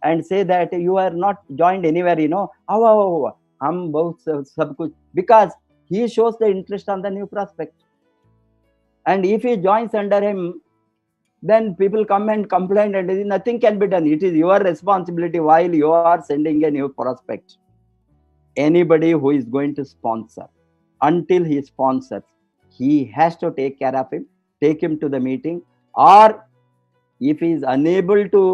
and say that you are not joined anywhere, you know how हम बहुत सब कुछ, because he shows the interest on the new prospect. And if he joins under him, then people come and complain and nothing can be done. It is your responsibility while you are sending a new prospect. Anybody who is going to sponsor, until he sponsors, he has to take care of him, take him to the meeting, or if he is unable to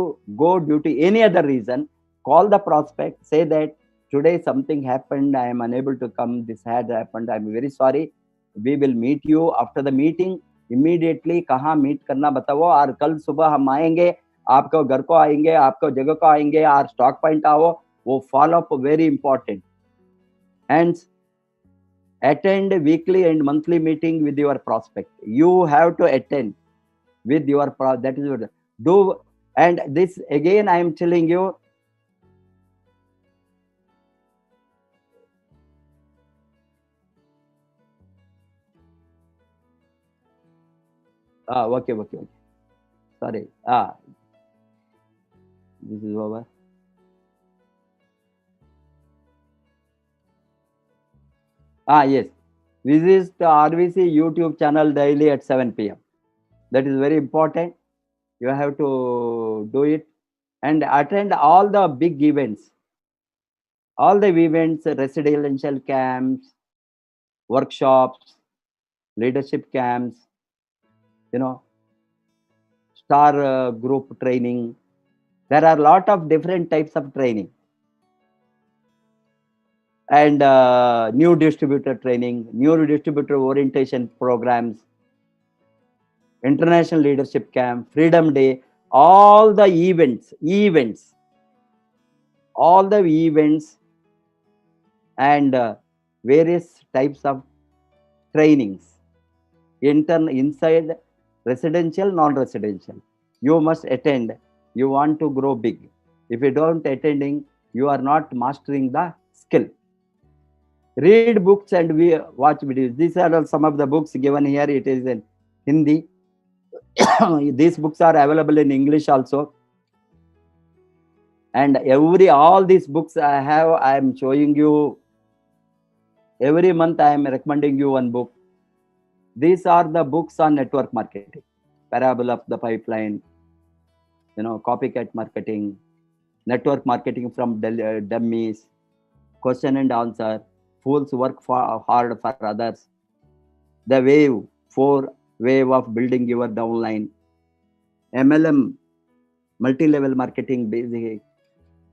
go due to any other reason, call the prospect, say that today something happened, I am unable to come, this had happened, I am very sorry, we will meet you after the meeting. Immediately कहाँ meet करना बताओ, और कल सुबह हम आएंगे, आपको घर को आएंगे, आपको जगह को आएंगे, और स्टॉक पॉइंट आओ. वो follow up very important. And attend weekly and monthly meeting with your prospect. You have to attend with your that is what do. And this again I am telling you, okay, sorry, this is over. Yes, visit the RVC YouTube channel daily at 7 p.m. That is very important. You have to do it and attend all the big events. All the events, residential camps, workshops, leadership camps, you know, star group training. There are a lot of different types of training. and new distributor training, new distributor orientation programs, international leadership camp, freedom day, all the all the events and various types of trainings inside residential, non-residential. You must attend. You want to grow big. If you don't attending, you are not mastering the skill. Read books and we watch videos. These are some of the books given here. It is in Hindi. These books are available in English also. And all these books I have, I am showing you. Every month I am recommending you one book. These are the books on network marketing, Parable of the Pipeline, copycat marketing, network marketing from dummies, question and answer, fools work hard for others, the wave, 4 wave of building your downline, MLM, multi-level marketing basic,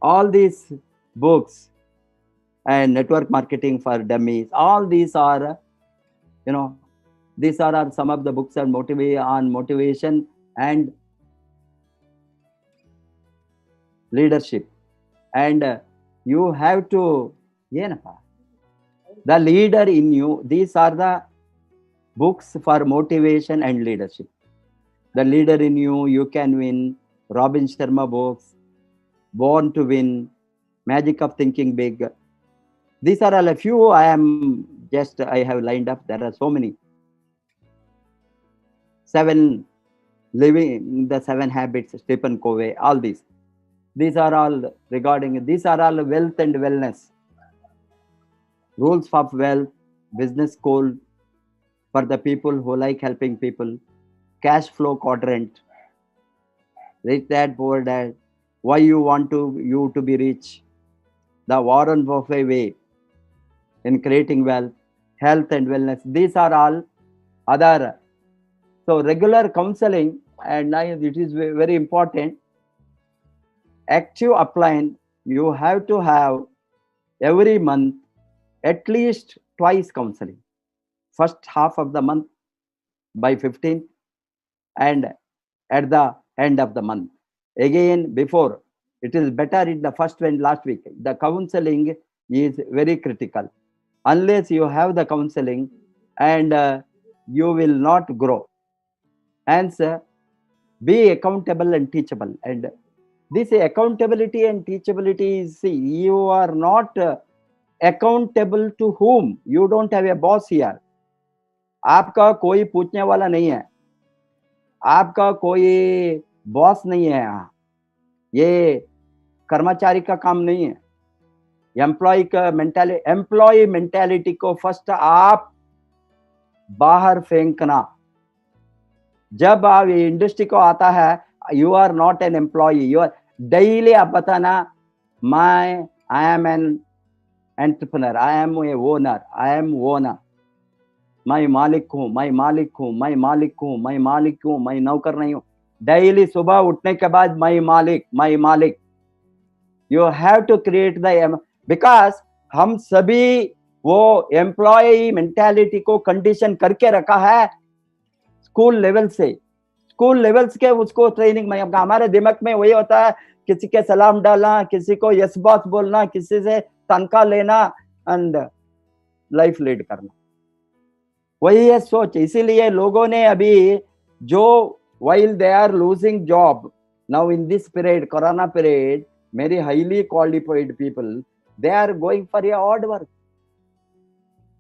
all these books and network marketing for dummies, all these are, these are some of the books on motivation and leadership. And you have to, the leader in you, these are the books for motivation and leadership. The leader in you, you can win, Robin Sharma books, Born to Win, Magic of Thinking Big. These are all a few I have lined up. There are so many. 7 Living the 7 Habits, Stephen Covey, all these. These are all regarding, these are all wealth and wellness. Rules of Wealth, Business School for the people who like helping people, Cash Flow Quadrant, Rich Dad, Poor Dad, Why You Want You to Be Rich, The Warren Buffett Way in Creating Wealth, Health and Wellness. These are all other. So regular counseling, and it is very important. Active upline, you have to have every month at least twice counseling. First half of the month by 15th and at the end of the month. Again, before, it is better in the first and last week. The counseling is very critical. Unless you have the counseling, and you will not grow. Hence, be accountable and teachable. And this accountability and teachability is, see, you are not accountable to whom? You don't have a boss here. आपका कोई पूछने वाला नहीं है, आपका कोई boss नहीं है यहाँ, ये कर्मचारी का काम नहीं है. एम्प्लॉय मेंटालिटी को फर्स्ट आप बाहर फेंकना. जब आप इंडस्ट्री को आता है, you are not an employ, you are daily आप बताना, I am an entrepreneur, I am a owner, I am owner, मैं मालिक हूँ, मैं मालिक हूँ, मैं मालिक हूँ, मैं मालिक हूँ, मैं नौकर नहीं हूँ. डेली सुबह उठने के बाद मैं मालिक, मैं मालिक. You have to create the, because हम सभी वो एम्प्लॉय मेंटालिटी को कंडीशन करके रखा है स्कूल लेवल से. स्कूल लेवल्स के उसको ट्रेनिंग में हमारे दिमाग में वही होता है, किसी के सलाम डालना, किसी को यस बॉस बोलना, किसी से तनख्वाह लेना एंड लाइफ लीड करना, वही है सोच. इसीलिए लोगों ने अभी जो while they are losing job now in this period, corona period, many highly qualified people, they are going for a odd work.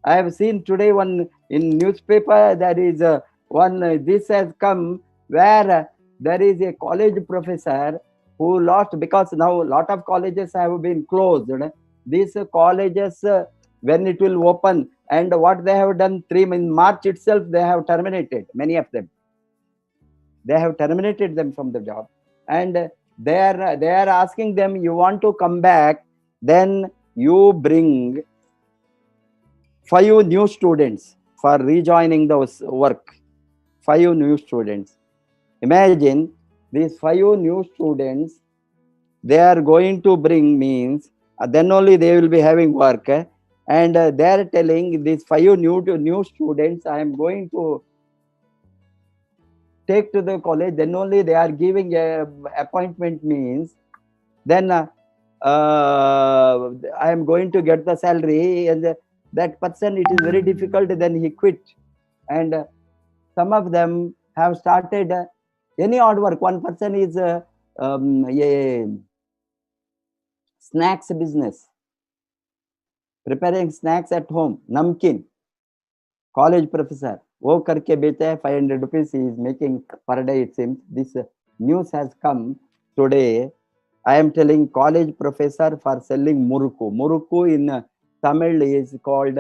I have seen today one in newspaper, there is one, this has come where there is a college professor who lost, because now a lot of colleges have been closed. These colleges, when it will open, and what they have done, in March itself, they have terminated many of them. They have terminated them from the job, and they are asking them, you want to come back, then you bring 5 new students for rejoining those work. 5 new students. Imagine these 5 new students, they are going to bring, means then only they will be having work. and they are telling these 5 new students, I am going to take to the college, then only they are giving a appointment, means then I am going to get the salary, and that person, it is very difficult, then he quit. And some of them have started any odd work. One person is a snacks business, preparing snacks at home, namkeen, college professor, वो करके बेचा है, 500 rupees he is making per day, it seems. This news has come today. I am telling, college professor for selling murukku. Murukku in Tamil is called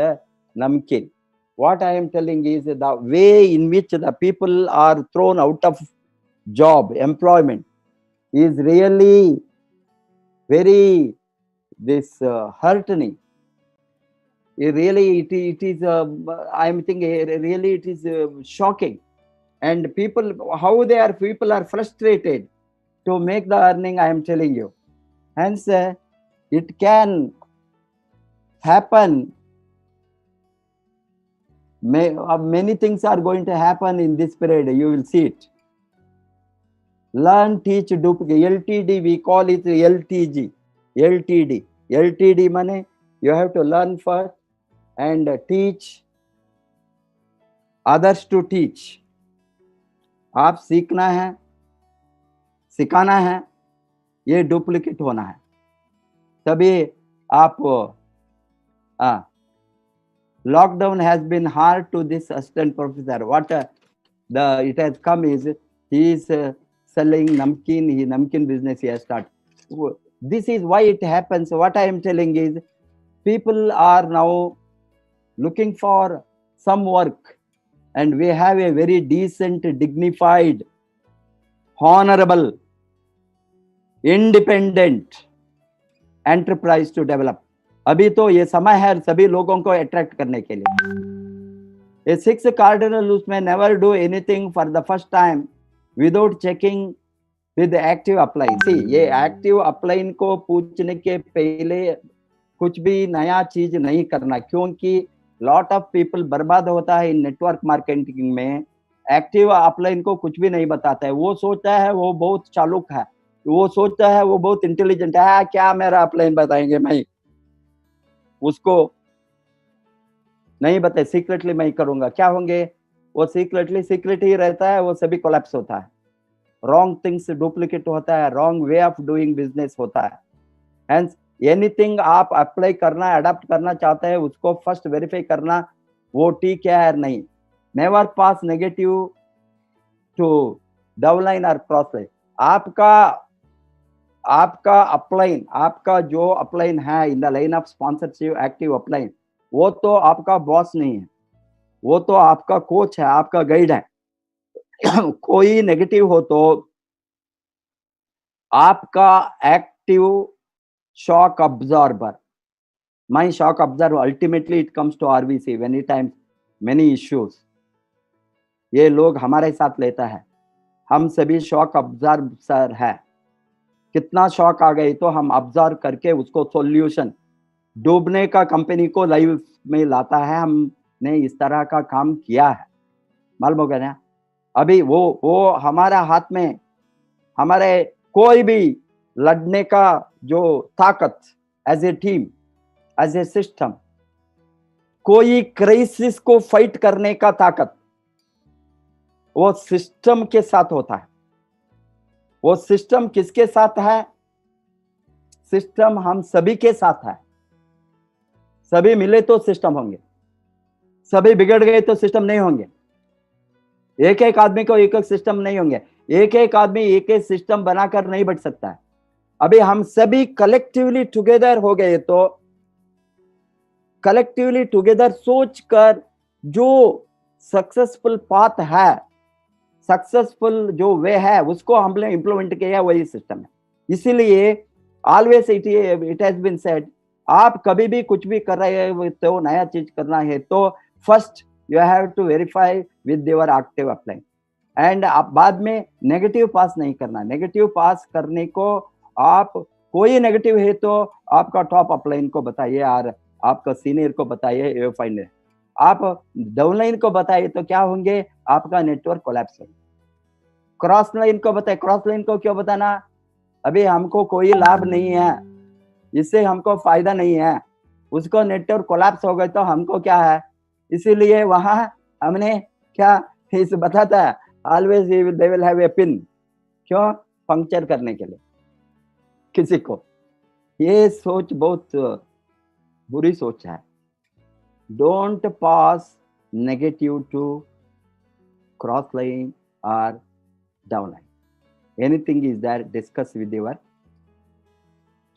namkeen. What I am telling is the way in which the people are thrown out of job, employment, is really very heartening. It really, it is. I am thinking, really, it is shocking. And people, how people are frustrated to make the earning. I am telling you. Hence, it can happen. Many things are going to happen in this period. You will see it. Learn, teach, duplicate. LTD, we call it LTG. LTD. LTD money, you have to learn first and teach others to teach. आप सीखना है, सिखाना है, ये duplicate होना है, तभी आप lockdown has been hard to this assistant professor. What it has come is, he is selling namkeen, namkeen business he has started. This is why it happens. What I am telling is, people are now looking for some work, and we have a very decent, dignified, honorable, independent enterprise to develop. अभी तो ये समय है सभी लोगों को attract करने के लिए. A 6 cardinal rules may never do anything for the first time without checking with the active upline. See, ये active upline को पूछने के पहले कुछ भी नया चीज नहीं करना, क्योंकि lot of people बर्बाद होता है इन नेटवर्क मार्केटिंग में. एक्टिव अपलाइन को कुछ भी नहीं बताता है. वो सोचता है वो बहुत चालुक है, वो सोचता है वो बहुत इंटेलिजेंट है. क्या मेरा अपलाइन बताएंगे, मैं उसको नहीं बताए, सीक्रेटली मैं करूंगा. क्या होंगे वो? सीक्रेट ही रहता है, वो सभी कोलैप्स होता है. रॉन्ग थिंग्स डुप्लीकेट होता है, wrong way of doing business होता है. हेंस एनीथिंग आप अप्लाई करना, अडॉप्ट करना चाहते हैं, उसको फर्स्ट वेरीफाई करना, वो ठीक है या नहीं. Never pass negative to downline और क्रॉसलाइन. आपका अपलाइन, आपका जो अपलाइन है in the line of sponsorship active upline, वो तो आपका बॉस नहीं है, वो तो आपका कोच है, आपका गाइड है. कोई नेगेटिव हो तो आपका active shock absorber, my shock absorber, ultimately it comes to RVC many times, many issues. ये लोग हमारे साथ लेता है. हम सभी शॉक अब्जॉर्बर है. कितना शॉक आ गई तो हम अब्जॉर्व करके उसको सॉल्यूशन, डूबने का कंपनी को लाइव में लाता है. हमने इस तरह का काम किया है, मालूम होगा ना. अभी वो हमारा हाथ में, हमारे कोई भी लड़ने का जो ताकत, as a team, as a system, कोई क्राइसिस को फाइट करने का ताकत, वो सिस्टम के साथ होता है. वो सिस्टम किसके साथ है? सिस्टम हम सभी के साथ है. सभी मिले तो सिस्टम होंगे, सभी बिगड़ गए तो सिस्टम नहीं होंगे. एक एक आदमी को एक एक सिस्टम नहीं होंगे. एक एक आदमी एक एक सिस्टम बनाकर नहीं बढ़ सकता है. अभी हम सभी कलेक्टिवली टुगेदर हो गए तो कलेक्टिवली टुगेदर सोचकर जो सक्सेसफुल पाथ है, सक्सेसफुल जो वे है, उसको हमने इंप्लीमेंट किया, वही सिस्टम है. इसीलिए always it has been said, आप कभी भी कुछ भी कर रहे हैं तो नया चीज करना है तो first you have to verify with your active upline, and आप बाद में नेगेटिव पास नहीं करना. नेगेटिव पास करने को आप कोई नेगेटिव है तो आपका टॉप अपलाइन को बताइए और आपका सीनियर को बताइए, ये फाइंड है। आप डाउनलाइन को बताइए तो क्या होंगे, आपका नेटवर्क कोलैप्स होगा। क्रॉस लाइन को बताइए, क्रॉस लाइन को क्यों बताना, अभी हमको कोई लाभ नहीं है, इससे हमको फायदा नहीं है, उसको नेटवर्क कोलैप्स हो गए तो हमको क्या है, इसीलिए वहां हमने क्या इस बताता है, always they will have a pin, क्यों, पंक्चर करने के लिए किसी को। ये सोच बहुत बुरी सोच है। Don't pass negative to cross line और down line. Anything is there, discuss with your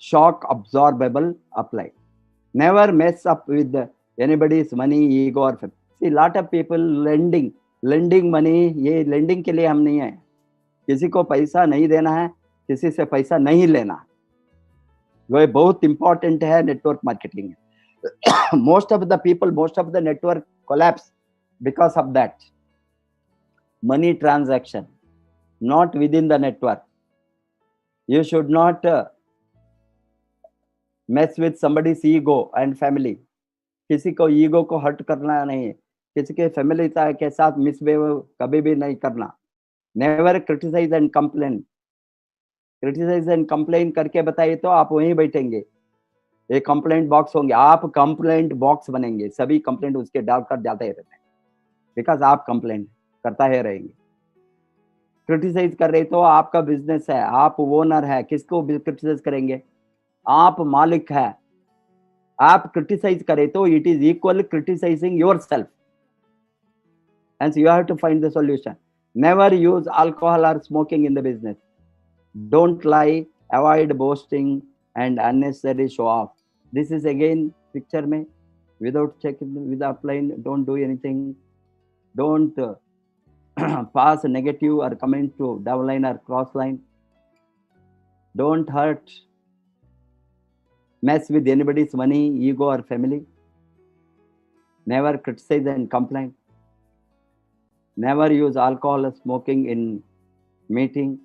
shock absorbable apply. Never mess up with anybody's money, ego or family. See, lot of people lending money, ये lending के लिए हम नहीं है, किसी को पैसा नहीं देना है, किसी से पैसा नहीं लेना, वो बहुत इंपॉर्टेंट है नेटवर्क मार्केटिंग में। most of the people, most of the network collapse because of that money transaction, not within the network. You should not mess with somebody's ego and family. किसी को ईगो को hurt करना नहीं, किसी के family के साथ मिसबिहेव कभी भी नहीं करना। Never criticise and complain. Criticise and complain करके बताइए तो आप वहीं बैठेंगे, ये कंप्लेंट बॉक्स होंगे, आप कंप्लेंट बॉक्स बनेंगे, सभी कंप्लेंट उसके डाल कर जाते ही रहते हैं, बिकॉज आप कंप्लेंट करता है रहेंगे। क्रिटिसाइज कर रहे तो आपका बिजनेस है, आप ओनर है, किसको क्रिटिसाइज करेंगे, आप मालिक है। आप क्रिटिसाइज करें तो it is equal criticising yourself, and you have to find the solution. Never use alcohol or smoking in the business. Don't lie, avoid boasting and unnecessary show off. This is again picture में, without checking, without applying, don't do anything. Don't pass negative or comment to downline or cross line. Don't hurt, mess with anybody's money, ego or family. Never criticize and complain. Never use alcohol or smoking in meeting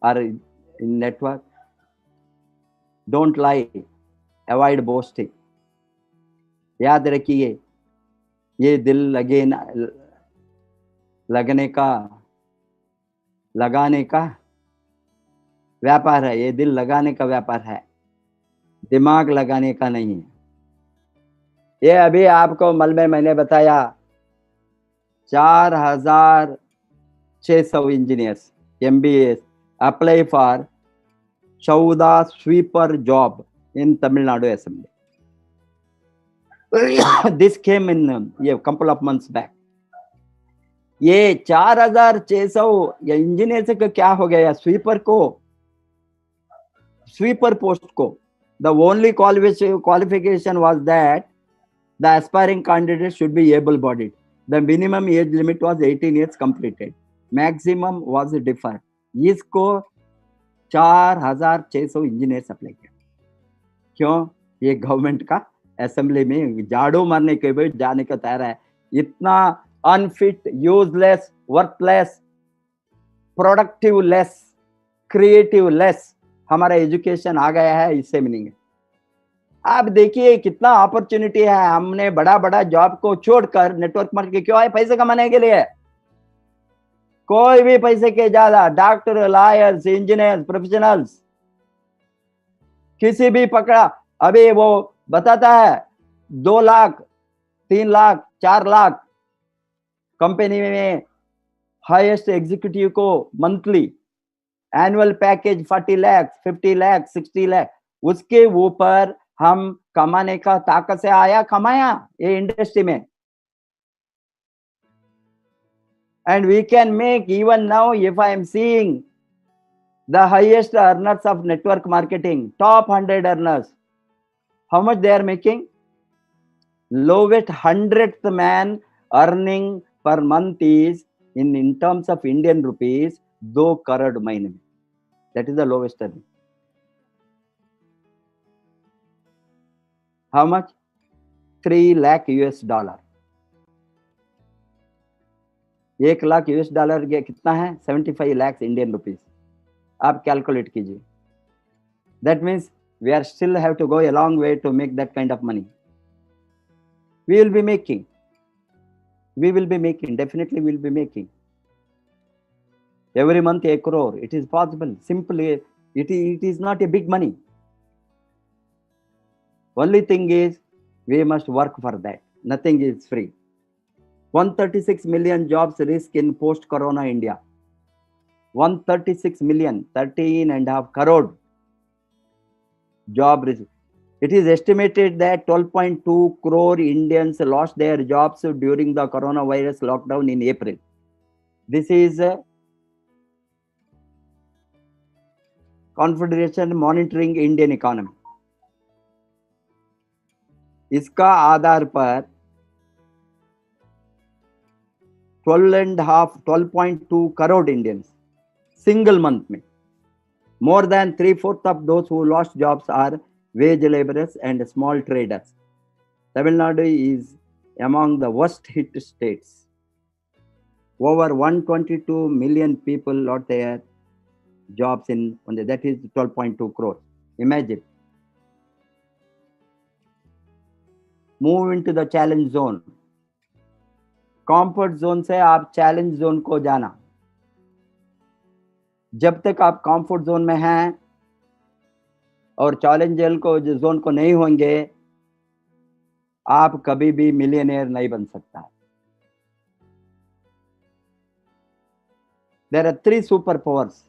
or in network. Don't lie, avoid boasting. याद रखिए, ये दिल लगाने का व्यापार है, ये दिल लगाने का व्यापार है, दिमाग लगाने का नहीं है। ये अभी आपको मल में मैंने बताया 4,600 engineers MBAs apply for Chauda sweeper job in Tamil Nadu Assembly. This came in a couple of months back. ये 4,600 इंजीनियर से क्या हो गया, स्वीपर पोस्ट को the only qualification was that the aspiring candidate should be able-bodied. The minimum age limit was 18 years completed. Maximum was different. इसको 4,600 engineers apply किया। क्यों? ये गवर्नमेंट का असेंबली में झाड़ू मारने के बाद जाने का तैयार है। इतना अनफिट, यूजलेस, वर्थलेस, प्रोडक्टिवलेस, क्रिएटिवलेस हमारा एजुकेशन आ गया है, इससे मीनिंग है। आप देखिए कितना अपॉर्चुनिटी है, हमने बड़ा बड़ा जॉब को छोड़कर नेटवर्क मार्केटिंग क्यों आए, पैसे कमाने के लिए। कोई भी पैसे के ज्यादा, डॉक्टर, लॉयर्स, इंजीनियर्स, प्रोफेशनल्स, किसी भी पकड़ा, अभी वो बताता है 2 लाख, 3 लाख, 4 लाख कंपनी में हाईएस्ट एग्जीक्यूटिव को monthly annual package 40 lakh, 50 lakh, 60 lakh, उसके ऊपर हम कमाने का ताकत से कमाया ये इंडस्ट्री में। And we can make even now, if I am seeing the highest earners of network marketing, top 100 earners, how much they are making? Lowest 100th man earning per month is in terms of Indian rupees 2 crore महीने में. That is the lowest earning. How much? 3 lakh US dollar. 1 lakh US dollar कितना है? 75 lakhs Indian rupees. आप calculate कीजिए। That means we are still have to go a long way to make that kind of money. We will be making, definitely we will be making. Every month 1 crore, it is possible. Simply, it is not a big money. Only thing is, we must work for that. Nothing is free. 136 million jobs risk in post-corona India. 136 million, 13.5 crore job risk. It is estimated that 12.2 crore Indians lost their jobs during the coronavirus lockdown in April. This is Confederation Monitoring Indian Economy. इसका आधार पर 12.2 crore Indians single month में. More than 3/4 of those who lost jobs are wage laborers and small traders. Tamil Nadu is among the worst hit states. Over 122 million people lost their jobs in, that is 12.2 crore. Imagine. Move into the challenge zone. Comfort zone से आप challenge zone को जाना. जब तक आप comfort zone में हैं और चैलेंज जोन को नहीं होंगे, आप कभी भी मिलियनेयर नहीं बन सकता. There are 3 superpowers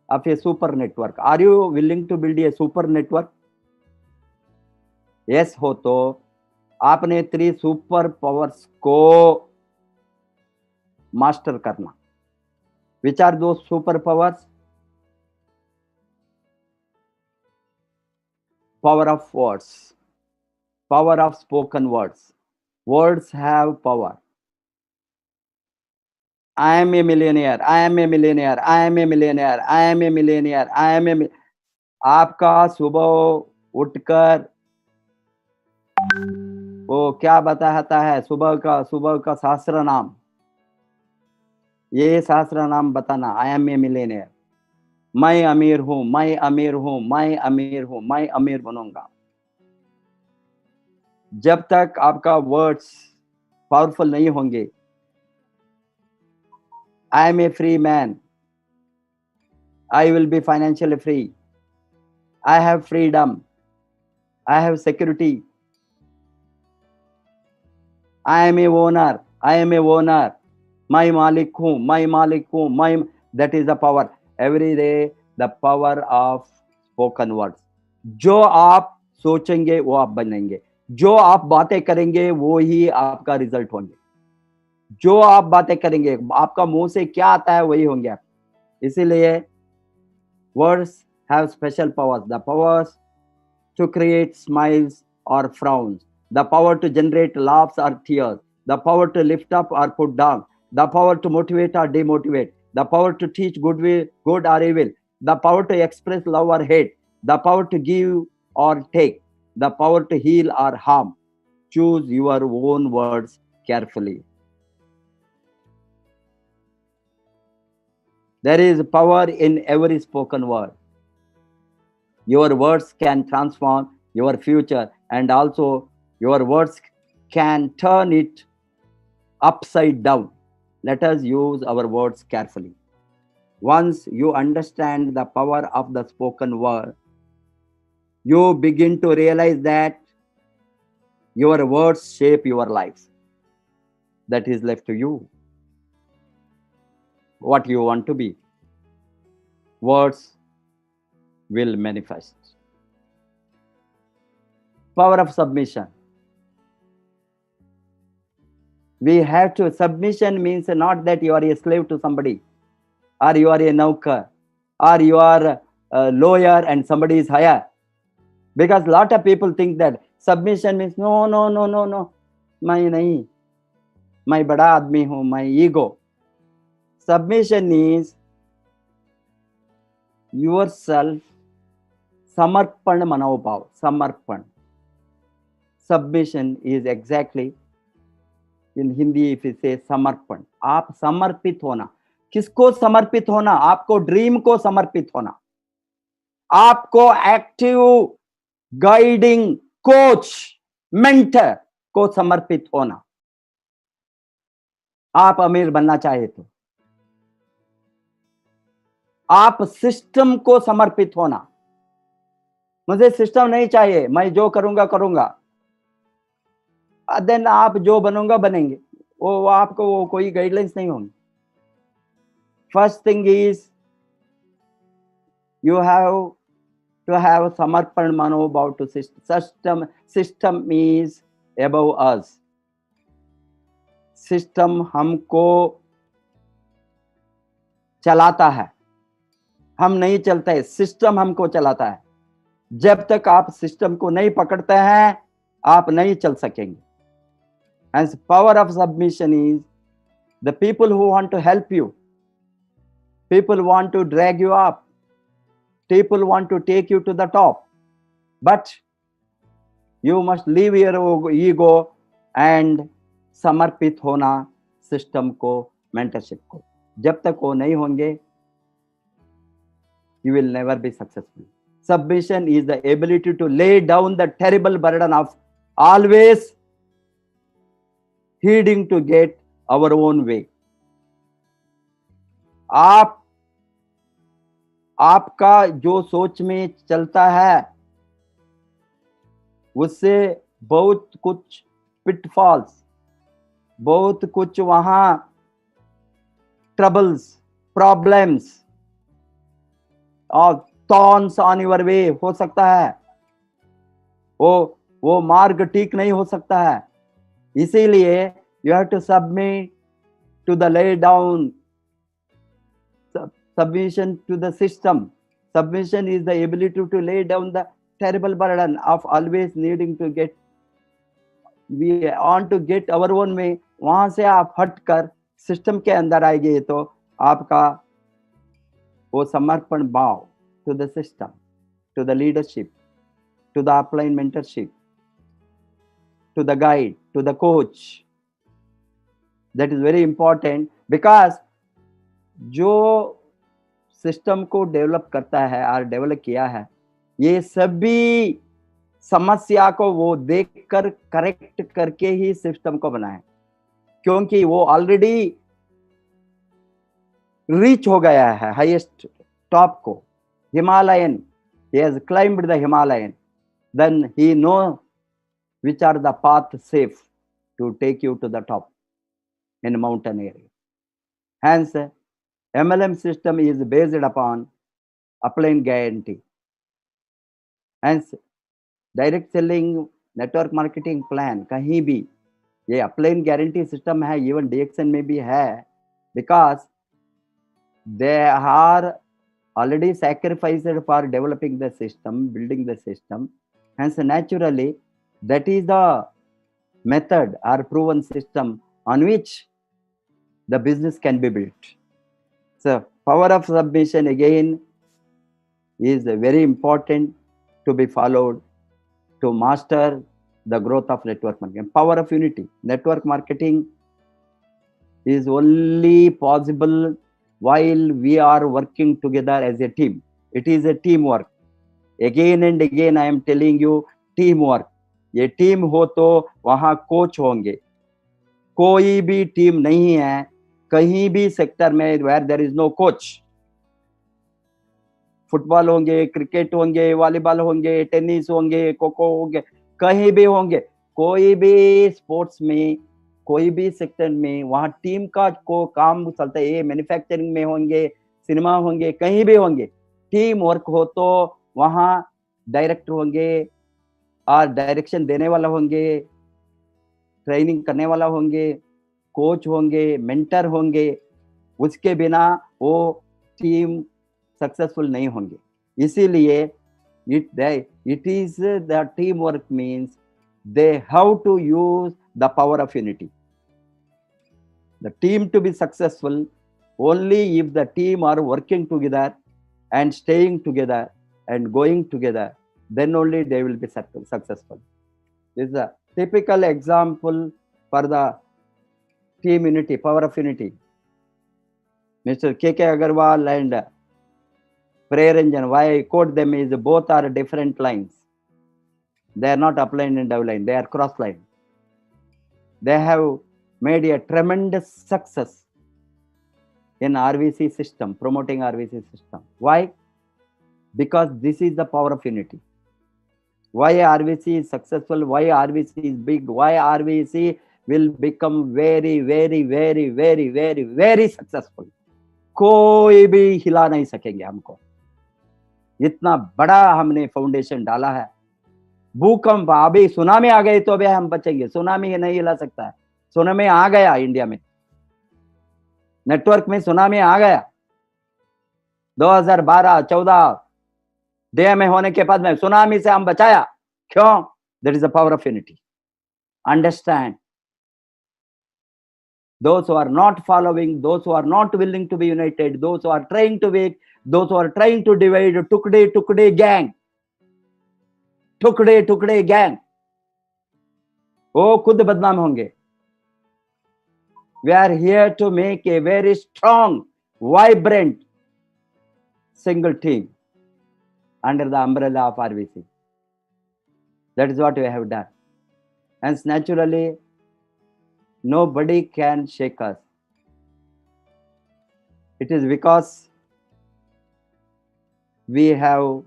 of a super network. Are you willing to build a super network? Yes हो तो आपने 3 सुपर पावर्स को मास्टर करना. Which are those super powers? Power of words, power of spoken words. Words have power. I am a millionaire, I am a millionaire, I am a millionaire, I am a millionaire, I am a आपका सुबह उठकर वो क्या बताता है, सुबह का सहस्त्र नाम, ये सहस्त्र नाम बताना. आई एम ए मिलियनेयर, मैं अमीर हूं, मैं अमीर हूं, मैं अमीर हूं, मैं अमीर बनूंगा. जब तक आपका वर्ड्स पावरफुल नहीं होंगे, I am a free man, I will be financially free, I have freedom, I have security, I am a owner, I am a owner, मैं मालिक हूँ, मैं मालिक हूँ, मैं. That is the power. Every day the power of spoken words. जो आप सोचेंगे वो आप बनेंगे, जो आप बातें करेंगे वो ही आपका रिजल्ट होंगे. जो आप बातें करेंगे, आपका मुंह से क्या आता है वही होंगे आप. इसीलिए words have special powers. The powers to create smiles or frowns, the power to generate laughs or tears, the power to lift up or put down, the power to motivate or demotivate, the power to teach good or evil, the power to express love or hate, the power to give or take, the power to heal or harm. Choose your own words carefully. There is power in every spoken word. Your words can transform your future, and also your words can turn it upside down. Let us use our words carefully. Once you understand the power of the spoken word, you begin to realize that your words shape your life. That is left to you. What you want to be. Words will manifest. Power of submission. We have to, submission means not that you are a slave to somebody, or you are a naukar, or you are a lawyer and somebody is higher. Because a lot of people think that submission means no, मैं नहीं, मैं बड़ा आदमी हूं, मैं ego. Submission is yourself, समर्पण मनोभाव, समर्पण. Submission is exactly, in Hindi if you say समर्पण, आप समर्पित होना. किसको समर्पित होना? आपको ड्रीम को समर्पित होना, आपको एक्टिव गाइडिंग कोच मेंटर को समर्पित होना। आप अमीर बनना चाहे तो आप सिस्टम को समर्पित होना। मुझे सिस्टम नहीं चाहिए, मैं जो करूंगा करूंगा, देन आप जो बनोगा बनेंगे, वो आपको वो कोई गाइडलाइंस नहीं होंगी। First thing is you have to have samarpan manobhav to system. System is above us. System हमको चलाता है, हम नहीं चलते, सिस्टम हमको चलाता है। जब तक आप सिस्टम को नहीं पकड़ते हैं आप नहीं चल सकेंगे। And power of submission is the people who want to help you, people want to drag you up, people want to take you to the top, but you must leave your ego and समर्पित होना system को, mentorship को। जब तक वो नहीं होंगे you will never be successful. Submission is the ability to lay down the terrible burden of always heeding to get our own way. आपका जो सोच में चलता है उससे बहुत कुछ पिटफॉल्स, बहुत कुछ वहां ट्रबल्स, प्रॉब्लम्स और थॉर्न्स ऑन योर वे हो सकता है। वो मार्ग ठीक नहीं हो सकता है। इसीलिए you have to submit to the lay down, submission to the system. Submission is the ability to lay down the terrible burden of always needing to get, we want to get our own way. वहां से आप हटकर system के अंदर आएंगे तो आपका वो समर्पण भाव to the system, to the leadership, to the upline mentorship, to the guide, to the coach, that is very important, because जो सिस्टम को डेवलप करता है और डेवलप किया है, ये सभी समस्या को वो देखकर करेक्ट करके ही सिस्टम को बनाए, क्योंकि वो ऑलरेडी रीच हो गया है हाईएस्ट टॉप को, Himalayan, he has climbed the Himalayan, then he know which are the path safe to take you to the top in mountain area. Hence MLM system is based upon upline guarantee. Hence direct selling, network marketing plan कहीं भी ये upline guarantee system है, even DXN में भी है, because they are already sacrificed for developing the system, building the system. Hence naturally that is the method or proven system on which the business can be built. So power of submission again is very important to be followed to master the growth of network marketing. Power of unity. Network marketing is only possible while we are working together as a team. It is a teamwork. Again and again I am telling you, teamwork. ये team हो तो वहां coach होंगे। कोई भी team नहीं है कहीं भी सेक्टर में where there is no coach. Football होंगे, क्रिकेट होंगे, वॉलीबॉल होंगे, टेनिस होंगे, खो-खो होंगे, कहीं भी होंगे, कोई भी स्पोर्ट्स में, कोई भी सेक्टर में वहां टीम का को काम चलता है। ये मैन्युफैक्चरिंग में होंगे, सिनेमा होंगे, कहीं भी होंगे, टीम वर्क हो तो वहां डायरेक्टर होंगे और डायरेक्शन देने वाला होंगे, ट्रेनिंग करने वाला होंगे, कोच होंगे, मेंटर होंगे। उसके बिना वो टीम सक्सेसफुल नहीं होंगे। इसीलिए it is the teamwork means they have to use the power of unity. The team to be successful only if the team are working together and staying together and going together, then only they will be successful. This is a typical example for the team unity, power of unity. Mr. K.K. Agarwal and prayer engine, why I quote them is both are different lines. They are not upline and downline, they are cross line. They have made a tremendous success in RVC system, promoting RVC system. Why? Because this is the power of unity. Why RVC is successful, why RVC is big, why RVC will become very, very, very, very, very, very successful. कोई भी हिला नहीं सकेंगे हमको, इतना बड़ा हमने foundation डाला है. भूकंप, अभी सुनामी आ गई तो अभी हम बचेंगे, सुनामी नहीं हिला सकता है. सुनामी आ गया इंडिया में, नेटवर्क में सुनामी आ गया 2012-14 डीएमए होने के बाद में सुनामी से हम बचाया. क्यों? That is the power of unity. Understand. Those who are not following, those who are not willing to be united, those who are trying to make, those who are trying to divide, tukde gang, tukde gang, वो खुद बदनाम होंगे. We are here to make a very strong, vibrant, single team under the umbrella of RVC. That is what we have done. Hence, naturally, nobody can shake us. It is because we have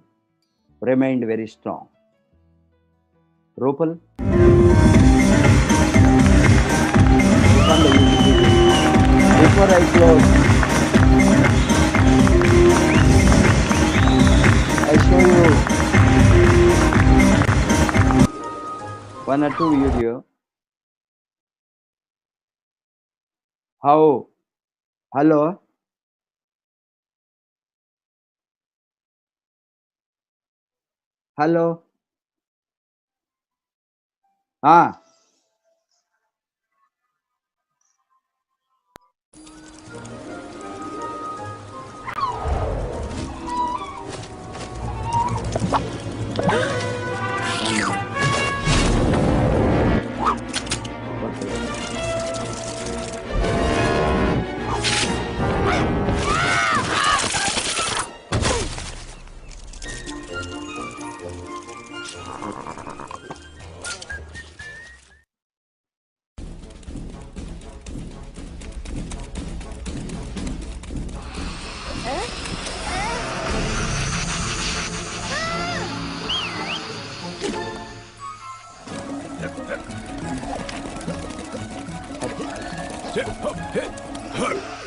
remained very strong. Rupal? Before I close, I show you one or two video. How? Hello? Hello? हाँ.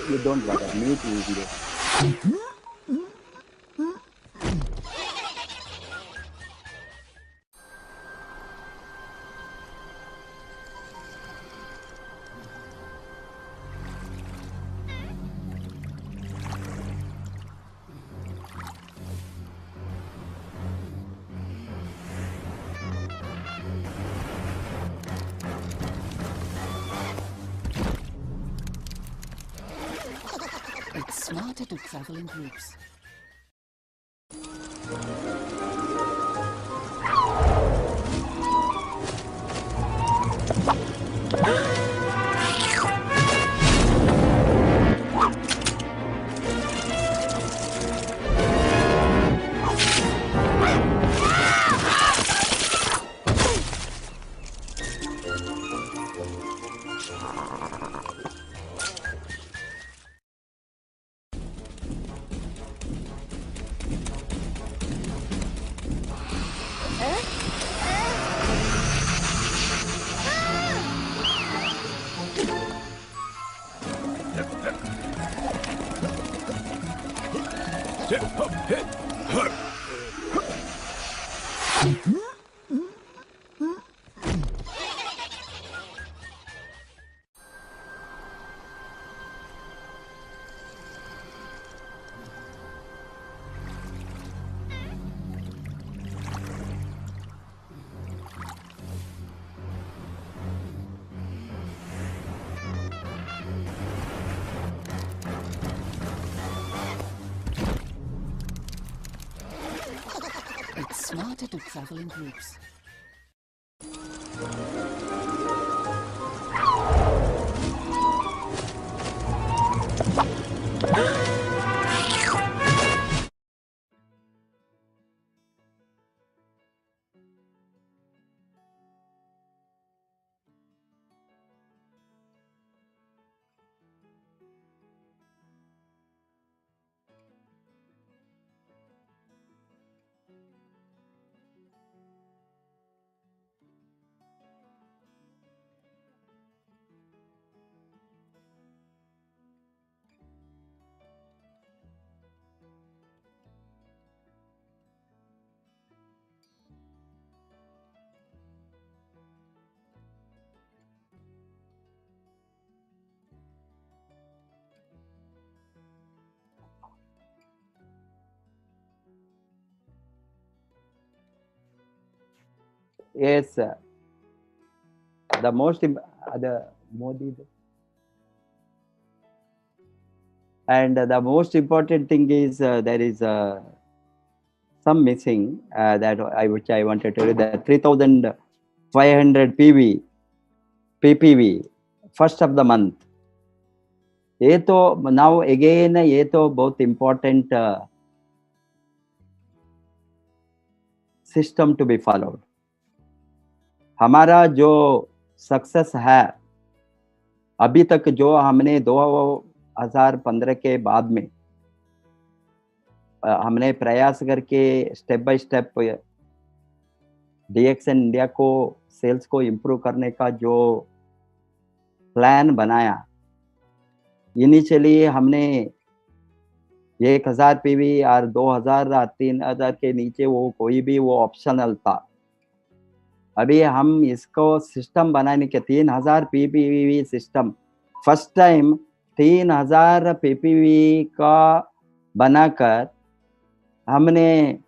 You don't bother. Mute video. It's smarter to travel in groups. It's smarter to travel in groups. yes, the most the Modi, and the most important thing is there is some missing that which I wanted to read, that 3,500 PPV first of the month. ये तो now again ये तो बहुत important system to be followed. हमारा जो success है अभी तक, जो हमने 2015 के बाद में हमने प्रयास करके step by step DXN India को सेल्स को इम्प्रूव करने का जो प्लान बनाया, इनिशियली हमने 1000 PV और 2000 और 3000 के नीचे वो कोई भी वो ऑप्शनल था। अभी हम इसको सिस्टम बनाने के 3000 PPV system first time 3000 PPV का बनाकर हमने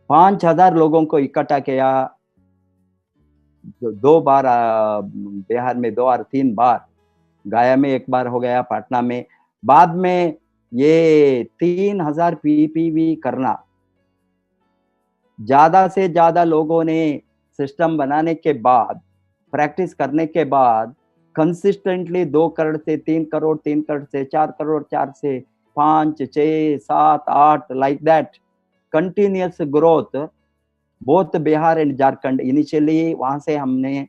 5000 लोगों को इकट्ठा किया। 2 बार बिहार में 2 और 3 बार, गया में 1 बार हो गया, पटना में। बाद में ये 3000 PPV करना, ज्यादा से ज्यादा लोगों ने सिस्टम बनाने के बाद, प्रैक्टिस करने के बाद कंसिस्टेंटली 2 करोड़ से 3 करोड़, 3 करोड़ से 4 करोड़, 4 से 5, 6, 7, 8 like that continuous growth both Bihar and Jharkhand. Initially वहां से हमने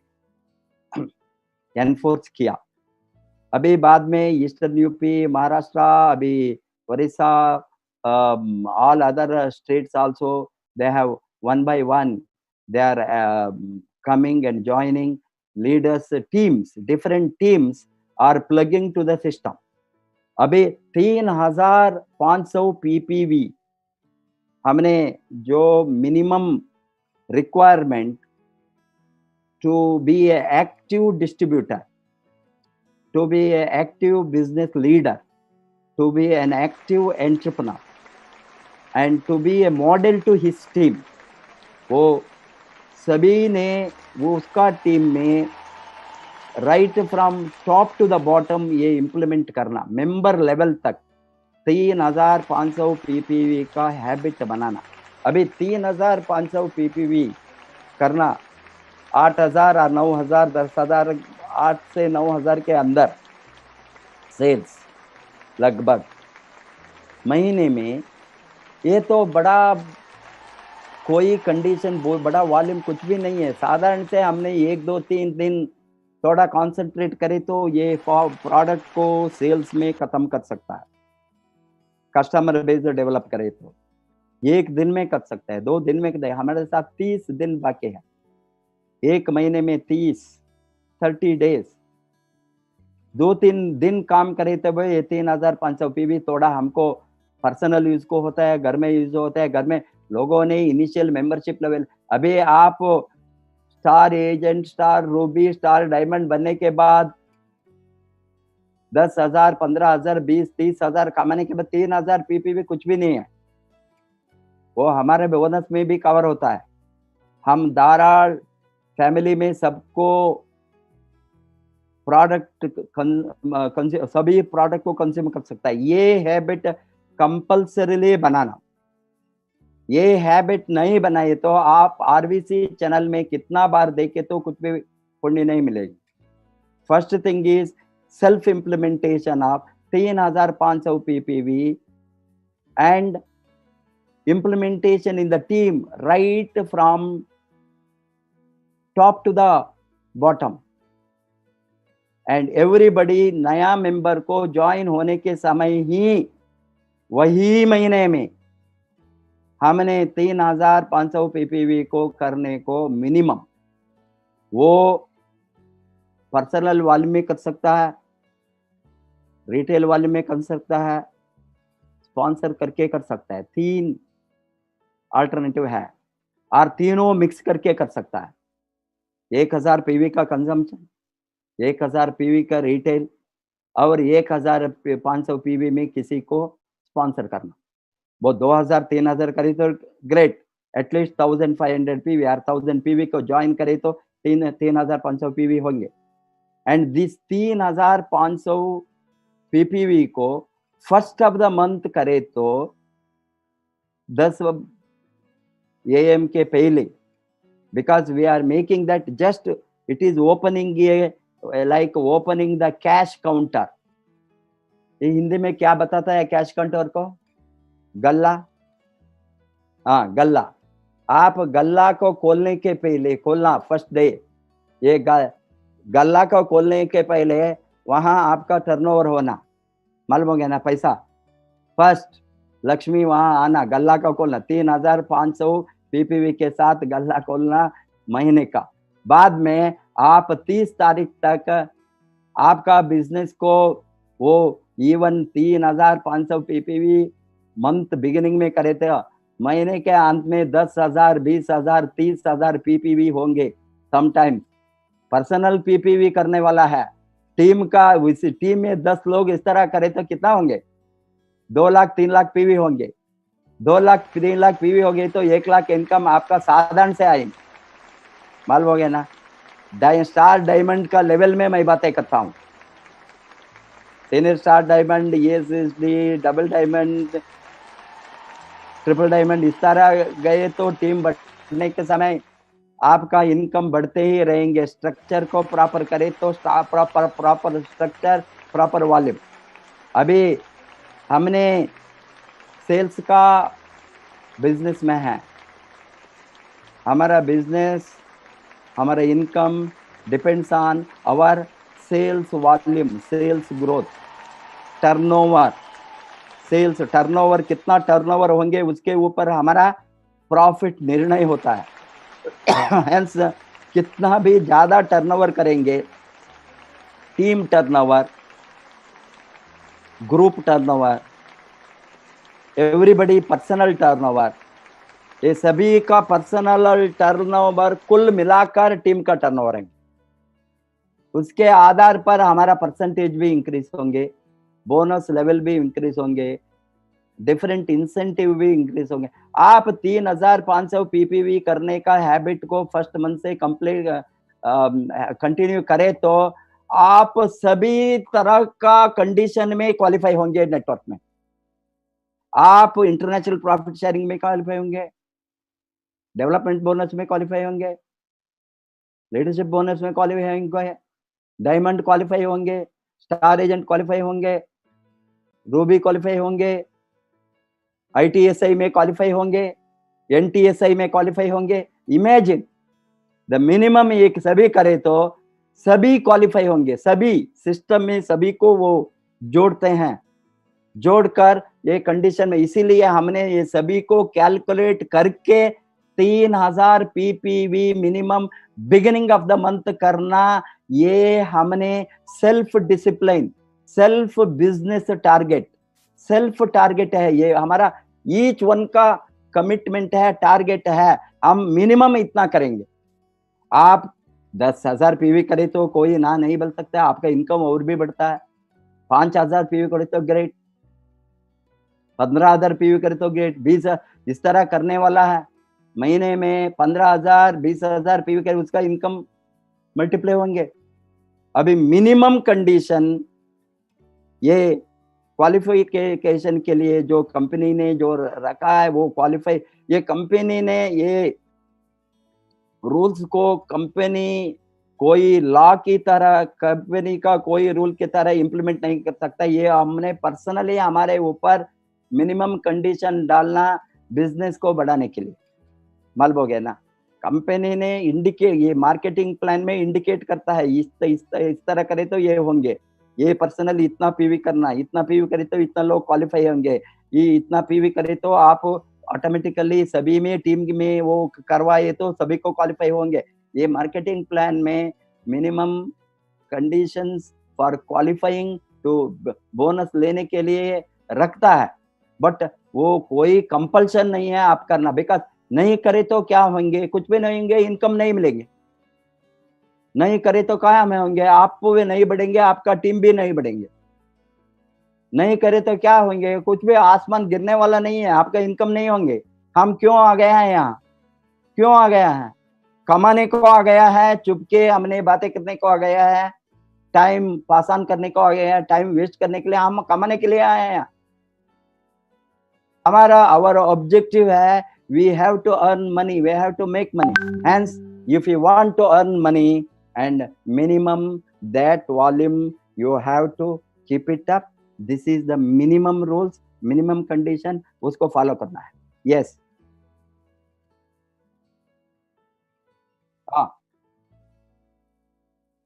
एनफोर्स किया। अभी बाद में ईस्टर्न यूपी, महाराष्ट्र, अभी Odisha, all other states also, they have one by one they are coming and joining. Leaders teams, different teams are plugging to the system. अभी 3500 PPV हमने जो minimum requirement to be an active distributor, to be an active business leader, to be an active entrepreneur, and to be a model to his team. वो सभी ने वो उसका team में right from top to the bottom ये implement करना, member level तक 3500 PPV का हैबिट बनाना। अभी 3500 PPV करना 8000 और 9000, 10,000, 8 से 9000 के अंदर सेल्स लगभग महीने में, ये तो बड़ा कोई कंडीशन बड़ा वॉल्यूम कुछ भी नहीं है। साधारण से हमने 1, 2, 3 दिन थोड़ा कंसंट्रेट करे तो ये प्रोडक्ट को सेल्स में खत्म कर सकता है। कस्टमर बेस डेवलप करे तो 1 दिन में कर सकता है, 2 दिन में कर। हमारे साथ 30 दिन बाकी है, 1 महीने में 30 डेज, 2-3 दिन काम करे तो भाई ये 3500 PV थोड़ा हमको पर्सनल यूज को होता है, घर में यूज होता है। घर में लोगों ने इनिशियल मेंबरशिप लेवल, अभी आप star agent, star Ruby, star diamond बनने के बाद 10,000, 15,000, 20, 30,000 कमाने के बाद 3000 PPV कुछ भी नहीं है। वो हमारे बोनस में भी कवर होता है। हम दाराल फैमिली में सबको प्रोडक्ट सभी प्रोडक्ट को कंज्यूम कर सकता है। ये हैबिट कंपल्सरीली बनाना। ये हैबिट नहीं बनाए तो आप RVC चैनल में कितना बार देखे तो कुछ भी पुण्य नहीं मिलेगी। First thing is self implementation of 3500 PPV and implementation in the team right from top to the bottom, and everybody नया मेंबर को ज्वाइन होने के समय ही वही महीने में हमने 3500 PPV को करने को मिनिमम, वो पर्सनल वॉल्यूम में कर सकता है, रिटेल वॉल्यूम में कर सकता है, स्पॉन्सर करके कर सकता है। 3 अल्टरनेटिव है और तीनों मिक्स करके कर सकता है। 1000 PV का कंजम्पशन, 1000 PV का रिटेल और 1500 PV में किसी को स्पॉन्सर करना। वो 2000, 3000 करी तो ग्रेट, एटलीस्ट 1500 पीवी और 1000 पीवी को ज्वाइन करे तो 3500 पीवी होंगे। एंड दिस 3500 पीपीवी को फर्स्ट ऑफ द मंथ करे तो 10 AM के पहले, because we are making that just it is opening a like opening the cash counter। ये हिंदी में क्या बताता है कैश काउंटर को? गल्ला। हाँ, गल्ला। आप गल्ला को खोलने के पहले, खोलना फर्स्ट डे, ये गल्ला को खोलने के पहले वहां आपका टर्नओवर होना, मालूम हो गया ना? पैसा फर्स्ट लक्ष्मी वहां आना, गल्ला का खोलना 3500 पीपीवी के साथ गल्ला खोलना महीने का। बाद में आप 30 तारीख तक आपका बिजनेस को वो इवन 3500 पीपीवी मंथ बिगिनिंग में करे थे, महीने के अंत में 10,000, 20,000, 30,000 पीपीवी होंगे। समटाइम पर्सनल पीपीवी करने वाला है, टीम का, टीम में 10 लोग इस तरह करे तो कितना होंगे? 2 लाख 3 लाख पीवी होंगे। 2 लाख 3 लाख पीवी हो गई तो 1 लाख इनकम आपका साधारण से आएंगे, मालूम हो गया ना? स्टार डायमंड का लेवल में मैं बातें करता हूँ। 3 star diamond, ESSD, double diamond, triple diamond, इस तरह गए तो टीम बढ़ने के समय आपका इनकम बढ़ते ही रहेंगे। स्ट्रक्चर को प्रॉपर करे तो प्रॉपर स्ट्रक्चर, प्रॉपर वॉल्यूम। अभी हमने सेल्स का बिजनेस में है, हमारा बिजनेस, हमारा income depends on our sales volume, sales growth, turnover. Sales turnover, कितना टर्नओवर होंगे उसके ऊपर हमारा प्रॉफिट निर्णय होता है। हेंस कितना भी ज्यादा टर्नओवर करेंगे, team turnover, group turnover, everybody personal turnover, ये सभी का पर्सनल टर्नओवर कुल मिलाकर टीम का टर्नओवर है। उसके आधार पर हमारा परसेंटेज भी इंक्रीज होंगे, बोनस लेवल भी इंक्रीज होंगे, डिफरेंट इंसेंटिव भी इंक्रीज होंगे। आप 3500 पीपीवी करने का हैबिट को फर्स्ट मंथ से कंप्लीट कंटिन्यू करें तो आप सभी तरह का कंडीशन में क्वालिफाई होंगे नेटवर्क में। आप इंटरनेशनल प्रॉफिट शेयरिंग में क्वालिफाई होंगे, डेवलपमेंट बोनस में क्वालिफाई होंगे, लीडरशिप बोनस में क्वालिफाई होंगे, डायमंड क्वालिफाई होंगे, स्टार एजेंट क्वालिफाई होंगे, रूबी क्वालिफाई होंगे, ITSI में क्वालिफाई होंगे, NTSI में क्वालिफाई होंगे। इमेजिन द मिनिमम एक सभी करे तो सभी क्वालिफाई होंगे। सभी सिस्टम में सभी को वो जोड़ते हैं, जोड़कर ये कंडीशन में, इसीलिए हमने ये सभी को कैलकुलेट करके 3000 PPV minimum beginning of the month करना, ये हमने self discipline, self business target, self target है। ये हमारा ईच वन का कमिटमेंट है, टारगेट है, हम मिनिमम इतना करेंगे। आप 10,000 पीवी करे तो कोई ना नहीं बोल सकता, आपका इनकम और भी बढ़ता है। 5,000 पीवी करे तो ग्रेट, 15,000 पीवी करे तो ग्रेट, 20 इस तरह करने वाला है। महीने में 15,000, 20,000 पीवी करे, उसका इनकम मल्टीप्लाई होंगे। अभी मिनिमम कंडीशन ये क्वालिफिकेशन के लिए जो कंपनी ने जो रखा है वो क्वालिफाई, ये कंपनी ने ये रूल्स को कंपनी कोई लॉ की तरह, कंपनी का कोई रूल की तरह इंप्लीमेंट नहीं कर सकता। ये हमने पर्सनली हमारे ऊपर मिनिमम कंडीशन डालना बिजनेस को बढ़ाने के लिए, मालूम हो गया ना? कंपनी ने इंडिकेट, ये मार्केटिंग प्लान में इंडिकेट करता है, इस तरह करे तो ये होंगे, ये पर्सनली इतना पीवी करना, इतना पीवी करे तो इतना लोग क्वालिफाई होंगे, ये इतना पीवी करे तो आप ऑटोमेटिकली सभी में टीम में वो करवाए तो सभी को क्वालिफाई होंगे। ये मार्केटिंग प्लान में minimum conditions for qualifying to bonus लेने के लिए रखता है, बट वो कोई कंपल्शन नहीं है आप करना। बिकॉज नहीं करे तो क्या होंगे? कुछ भी नहीं होंगे, इनकम नहीं मिलेंगे। नहीं करे तो क्या में होंगे? आप भी नहीं बढ़ेंगे, आपका टीम भी नहीं बढ़ेंगे। नहीं करे तो क्या होंगे? कुछ भी आसमान गिरने वाला नहीं है, आपका इनकम नहीं होंगे, हम क्यों आ गए हैं यहाँ? क्यों आ गया है? कमाने को आ गया है, चुपके हमने बातें करने को आ गया है, टाइम पास ऑन करने को आ गया है, टाइम वेस्ट करने के लिए हम कमाने के लिए आए हैं यहाँ। हमारा आवर ऑब्जेक्टिव है, we have to earn money, we have to make money. Hence, if you want to earn money, and minimum that volume you have to keep it up. This is the minimum rules, minimum condition, उसको follow करना है. Yes. हाँ.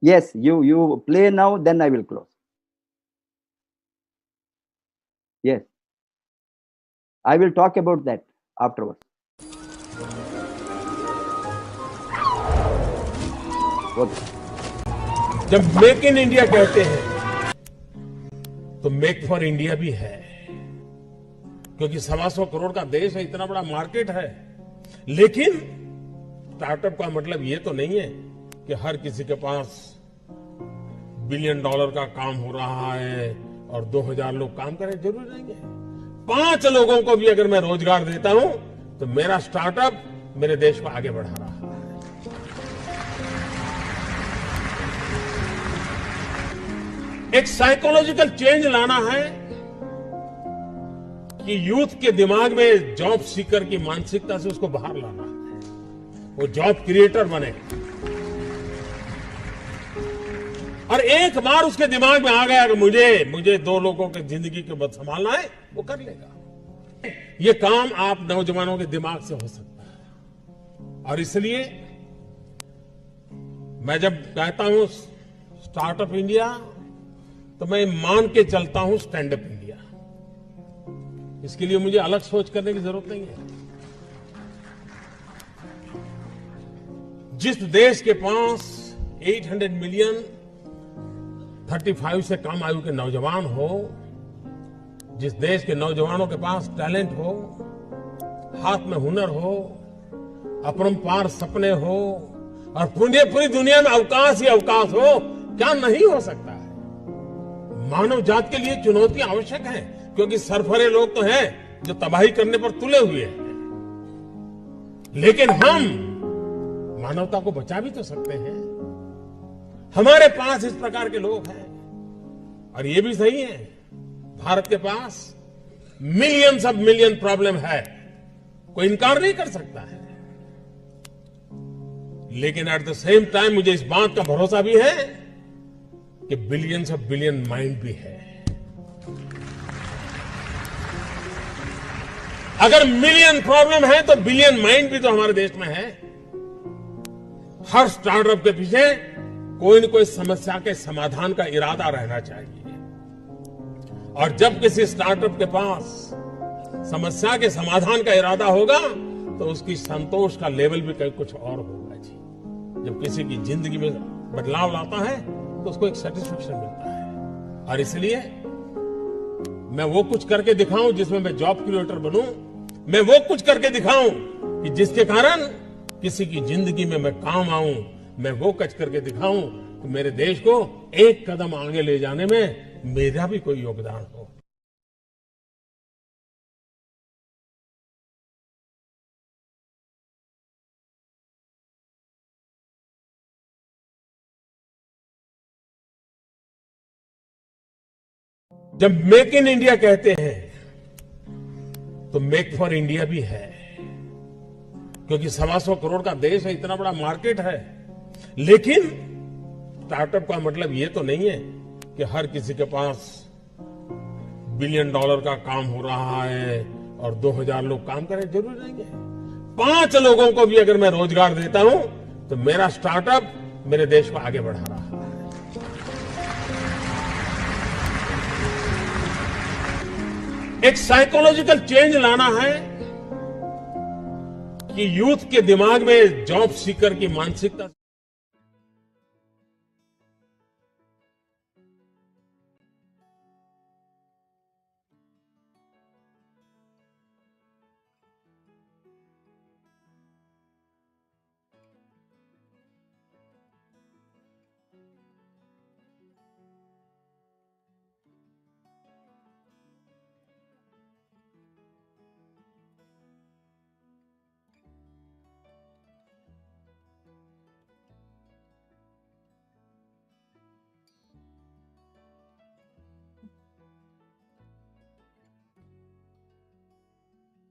Yes, you play now, then I will close. Yes. I will talk about that afterwards. Okay. जब make in India कहते हैं तो make for India भी है, क्योंकि 125 करोड़ का देश है, इतना बड़ा मार्केट है। लेकिन स्टार्टअप का मतलब ये तो नहीं है कि हर किसी के पास $1 बिलियन का काम हो रहा है और 2000 लोग काम करें, जरूरी नहीं है। 5 लोगों को भी अगर मैं रोजगार देता हूं तो मेरा स्टार्टअप मेरे देश को आगे बढ़ा रहा है। एक साइकोलॉजिकल चेंज लाना है कि यूथ के दिमाग में जॉब सीकर की मानसिकता से उसको बाहर लाना है, वो जॉब क्रिएटर बने। और एक बार उसके दिमाग में आ गया कि मुझे 2 लोगों की जिंदगी को बस संभालना है, वो कर लेगा। ये काम आप नौजवानों के दिमाग से हो सकता है। और इसलिए मैं जब कहता हूं स्टार्टअप इंडिया, तो मैं मान के चलता हूं स्टैंड अप इंडिया। इसके लिए मुझे अलग सोच करने की जरूरत नहीं है। जिस देश के पास 800 मिलियन 35 से कम आयु के नौजवान हो, जिस देश के नौजवानों के पास टैलेंट हो, हाथ में हुनर हो, अपरंपार सपने हो और पूरी दुनिया में अवकाश ही अवकाश हो, क्या नहीं हो सकता है। मानव जात के लिए चुनौतियां आवश्यक हैं, क्योंकि सरफरे लोग तो हैं जो तबाही करने पर तुले हुए हैं। लेकिन हम मानवता को बचा भी तो सकते हैं। हमारे पास इस प्रकार के लोग हैं। और ये भी सही है, भारत के पास मिलियंस ऑफ मिलियन प्रॉब्लम है, कोई इनकार नहीं कर सकता है। लेकिन एट द सेम टाइम मुझे इस बात का भरोसा भी है कि बिलियंस ऑफ बिलियन माइंड भी है। अगर मिलियन प्रॉब्लम है तो बिलियन माइंड भी तो हमारे देश में है। हर स्टार्टअप के पीछे कोई न कोई समस्या के समाधान का इरादा रहना चाहिए। और जब किसी स्टार्टअप के पास समस्या के समाधान का इरादा होगा तो उसकी संतोष का लेवल भी कहीं कुछ और होगा जी। जब किसी की जिंदगी में बदलाव लाता है तो उसको एक सेटिस्फेक्शन मिलता है। और इसलिए मैं वो कुछ करके दिखाऊं जिसमें मैं जॉब क्रिएटर बनूं, मैं वो कुछ करके दिखाऊं कि जिसके कारण किसी की जिंदगी में मैं काम आऊं, मैं वो कुछ करके दिखाऊं कि मेरे देश को एक कदम आगे ले जाने में मेरा भी कोई योगदान हो। जब मेक इन इंडिया कहते हैं तो मेक फॉर इंडिया भी है, क्योंकि 125 करोड़ का देश है, इतना बड़ा मार्केट है। लेकिन स्टार्टअप का मतलब ये तो नहीं है कि हर किसी के पास $1 बिलियन का काम हो रहा है और 2000 लोग काम करें, जरूरी नहीं है। 5 लोगों को भी अगर मैं रोजगार देता हूं तो मेरा स्टार्टअप मेरे देश को आगे बढ़ा रहा है। एक साइकोलॉजिकल चेंज लाना है कि यूथ के दिमाग में जॉब सीकर की मानसिकता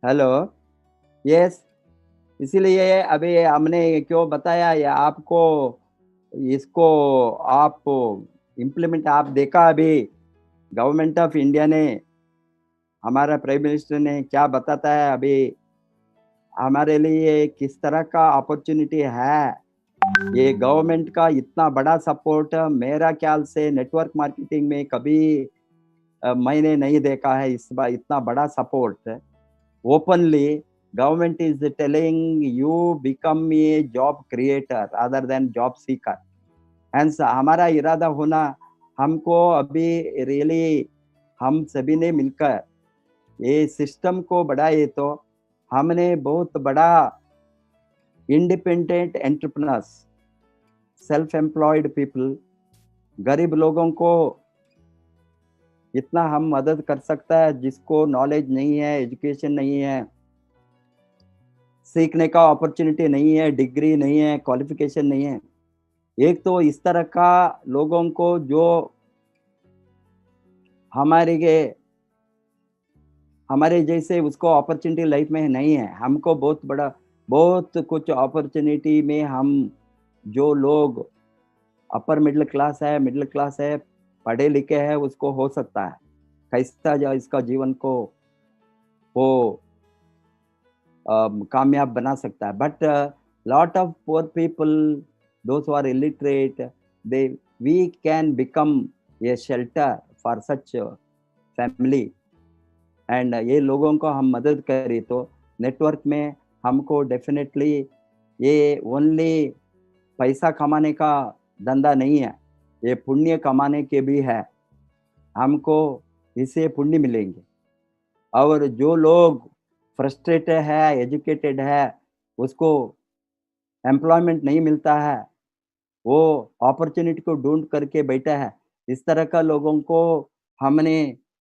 हेलो, यस, इसीलिए अभी हमने क्यों बताया ये आपको, इसको आप इम्प्लीमेंट आप देखा अभी गवर्नमेंट ऑफ इंडिया ने, हमारा प्राइम मिनिस्टर ने क्या बताता है अभी हमारे लिए किस तरह का अपॉर्चुनिटी है। ये गवर्नमेंट का इतना बड़ा सपोर्ट मेरा ख्याल से नेटवर्क मार्केटिंग में कभी मैंने नहीं देखा है। इस बार इतना बड़ा support openly government is telling you become a job creator rather than job seeker. Hence हमारा इरादा होना हमको अभी रियली हम सभी ने मिलकर ये सिस्टम को बढ़ाए तो हमने बहुत बड़ा independent entrepreneurs, self employed people, गरीब लोगों को इतना हम मदद कर सकता है जिसको नॉलेज नहीं है, एजुकेशन नहीं है, सीखने का अपॉर्चुनिटी नहीं है, डिग्री नहीं है, क्वालिफिकेशन नहीं है। एक तो इस तरह का लोगों को जो हमारे जैसे उसको अपॉर्चुनिटी लाइफ में नहीं है, हमको बहुत कुछ अपॉर्चुनिटी में हम जो लोग अपर मिडिल क्लास है, पढ़े लिखे हैं, उसको हो सकता है कैसा जो इसका जीवन को वो कामयाब बना सकता है। But lot of poor people, those who are illiterate, we can become a shelter for such family. And ये लोगों को हम मदद करें तो नेटवर्क में हमको डेफिनेटली ये ओनली पैसा कमाने का धंधा नहीं है, ये पुण्य कमाने के भी है। हमको इससे पुण्य मिलेंगे। और जो लोग फ्रस्ट्रेटेड है, एजुकेटेड है, उसको एम्प्लॉयमेंट नहीं मिलता है, वो अपॉर्चुनिटी को ढूंढ करके बैठा है, इस तरह का लोगों को हमने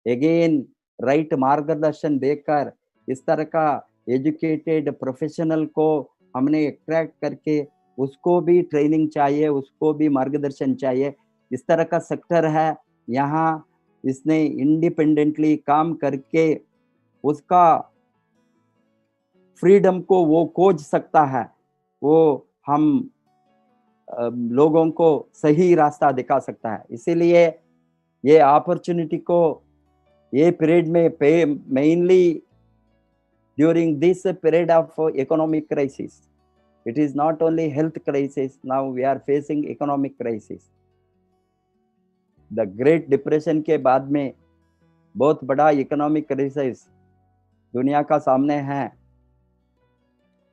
अगेन राइट मार्गदर्शन देकर इस तरह का एजुकेटेड प्रोफेशनल को हमने अट्रैक्ट करके उसको भी ट्रेनिंग चाहिए, उसको भी मार्गदर्शन चाहिए। इस तरह का सेक्टर है यहाँ, इसने इंडिपेंडेंटली काम करके उसका फ्रीडम को वो खोज सकता है, वो हम लोगों को सही रास्ता दिखा सकता है। इसीलिए ये अपॉर्चुनिटी को ये पीरियड में mainly during this period of economic crisis, it is not only health crisis, now we are facing economic crisis. The great depression के बाद में बहुत बड़ा इकोनॉमिक क्राइसिस दुनिया का सामने है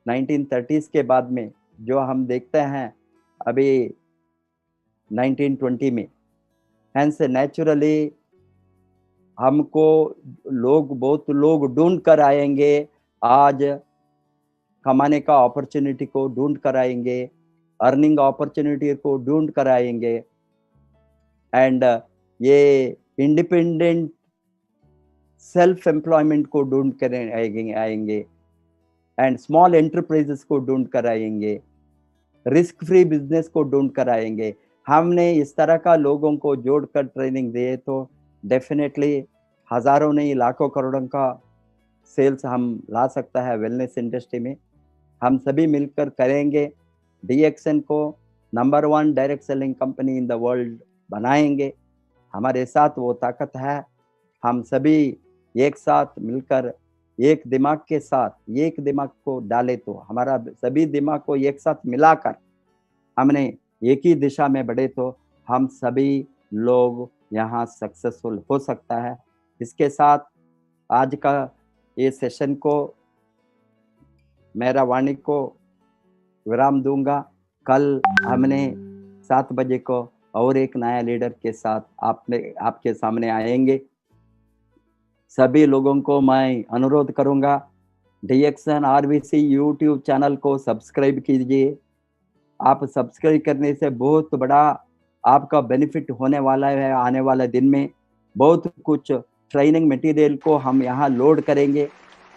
1930s के बाद में, जो हम देखते हैं अभी 1920 में। Hence naturally हमको बहुत लोग ढूंढ कर आएंगे, आज कमाने का अपॉर्चुनिटी को ढूंढ कर आएंगे, अर्निंग अपॉर्चुनिटी को ढूंढ कर आएंगे, एंड ये इंडिपेंडेंट सेल्फ एम्प्लॉयमेंट को ढूंढ कर आएंगे, एंड स्मॉल एंटरप्राइजेस को ढूंढ कर आएंगे, रिस्क फ्री बिजनेस को ढूंढ कर आएंगे। हमने इस तरह का लोगों को जोड़कर ट्रेनिंग दिए तो डेफिनेटली हजारों नहीं लाखों करोड़ों का सेल्स हम ला सकता है वेलनेस इंडस्ट्री में। हम सभी मिलकर करेंगे, DXN को number 1 direct selling company in the world बनाएंगे। हमारे साथ वो ताकत है, हम सभी एक साथ मिलकर एक दिमाग के साथ एक दिमाग को डाले तो हमारा सभी दिमाग को एक साथ मिलाकर हमने एक ही दिशा में बढ़े तो हम सभी लोग यहाँ सक्सेसफुल हो सकता है। इसके साथ आज का ये सेशन को मेरा वाणी को विराम दूंगा। कल हमने 7 बजे को और एक नया लीडर के साथ आपके सामने आएंगे। सभी लोगों को मैं अनुरोध करूंगा, DXN RVC यूट्यूब चैनल को सब्सक्राइब कीजिए। आप सब्सक्राइब करने से बहुत बड़ा आपका बेनिफिट होने वाला है। आने वाले दिन में बहुत कुछ ट्रेनिंग मटेरियल को हम यहाँ लोड करेंगे।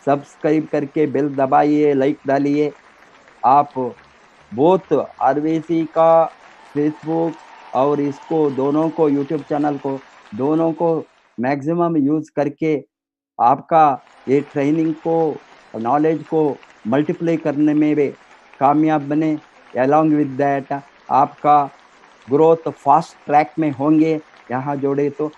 सब्सक्राइब करके बेल दबाइए, लाइक डालिए। आप बहुत RVC का फेसबुक और इसको दोनों को यूट्यूब चैनल को दोनों को मैक्सिमम यूज करके आपका ये ट्रेनिंग को नॉलेज को मल्टीप्लाई करने में भी कामयाब बने। अलॉन्ग विद दैट आपका ग्रोथ फास्ट ट्रैक में होंगे। यहाँ जोड़े तो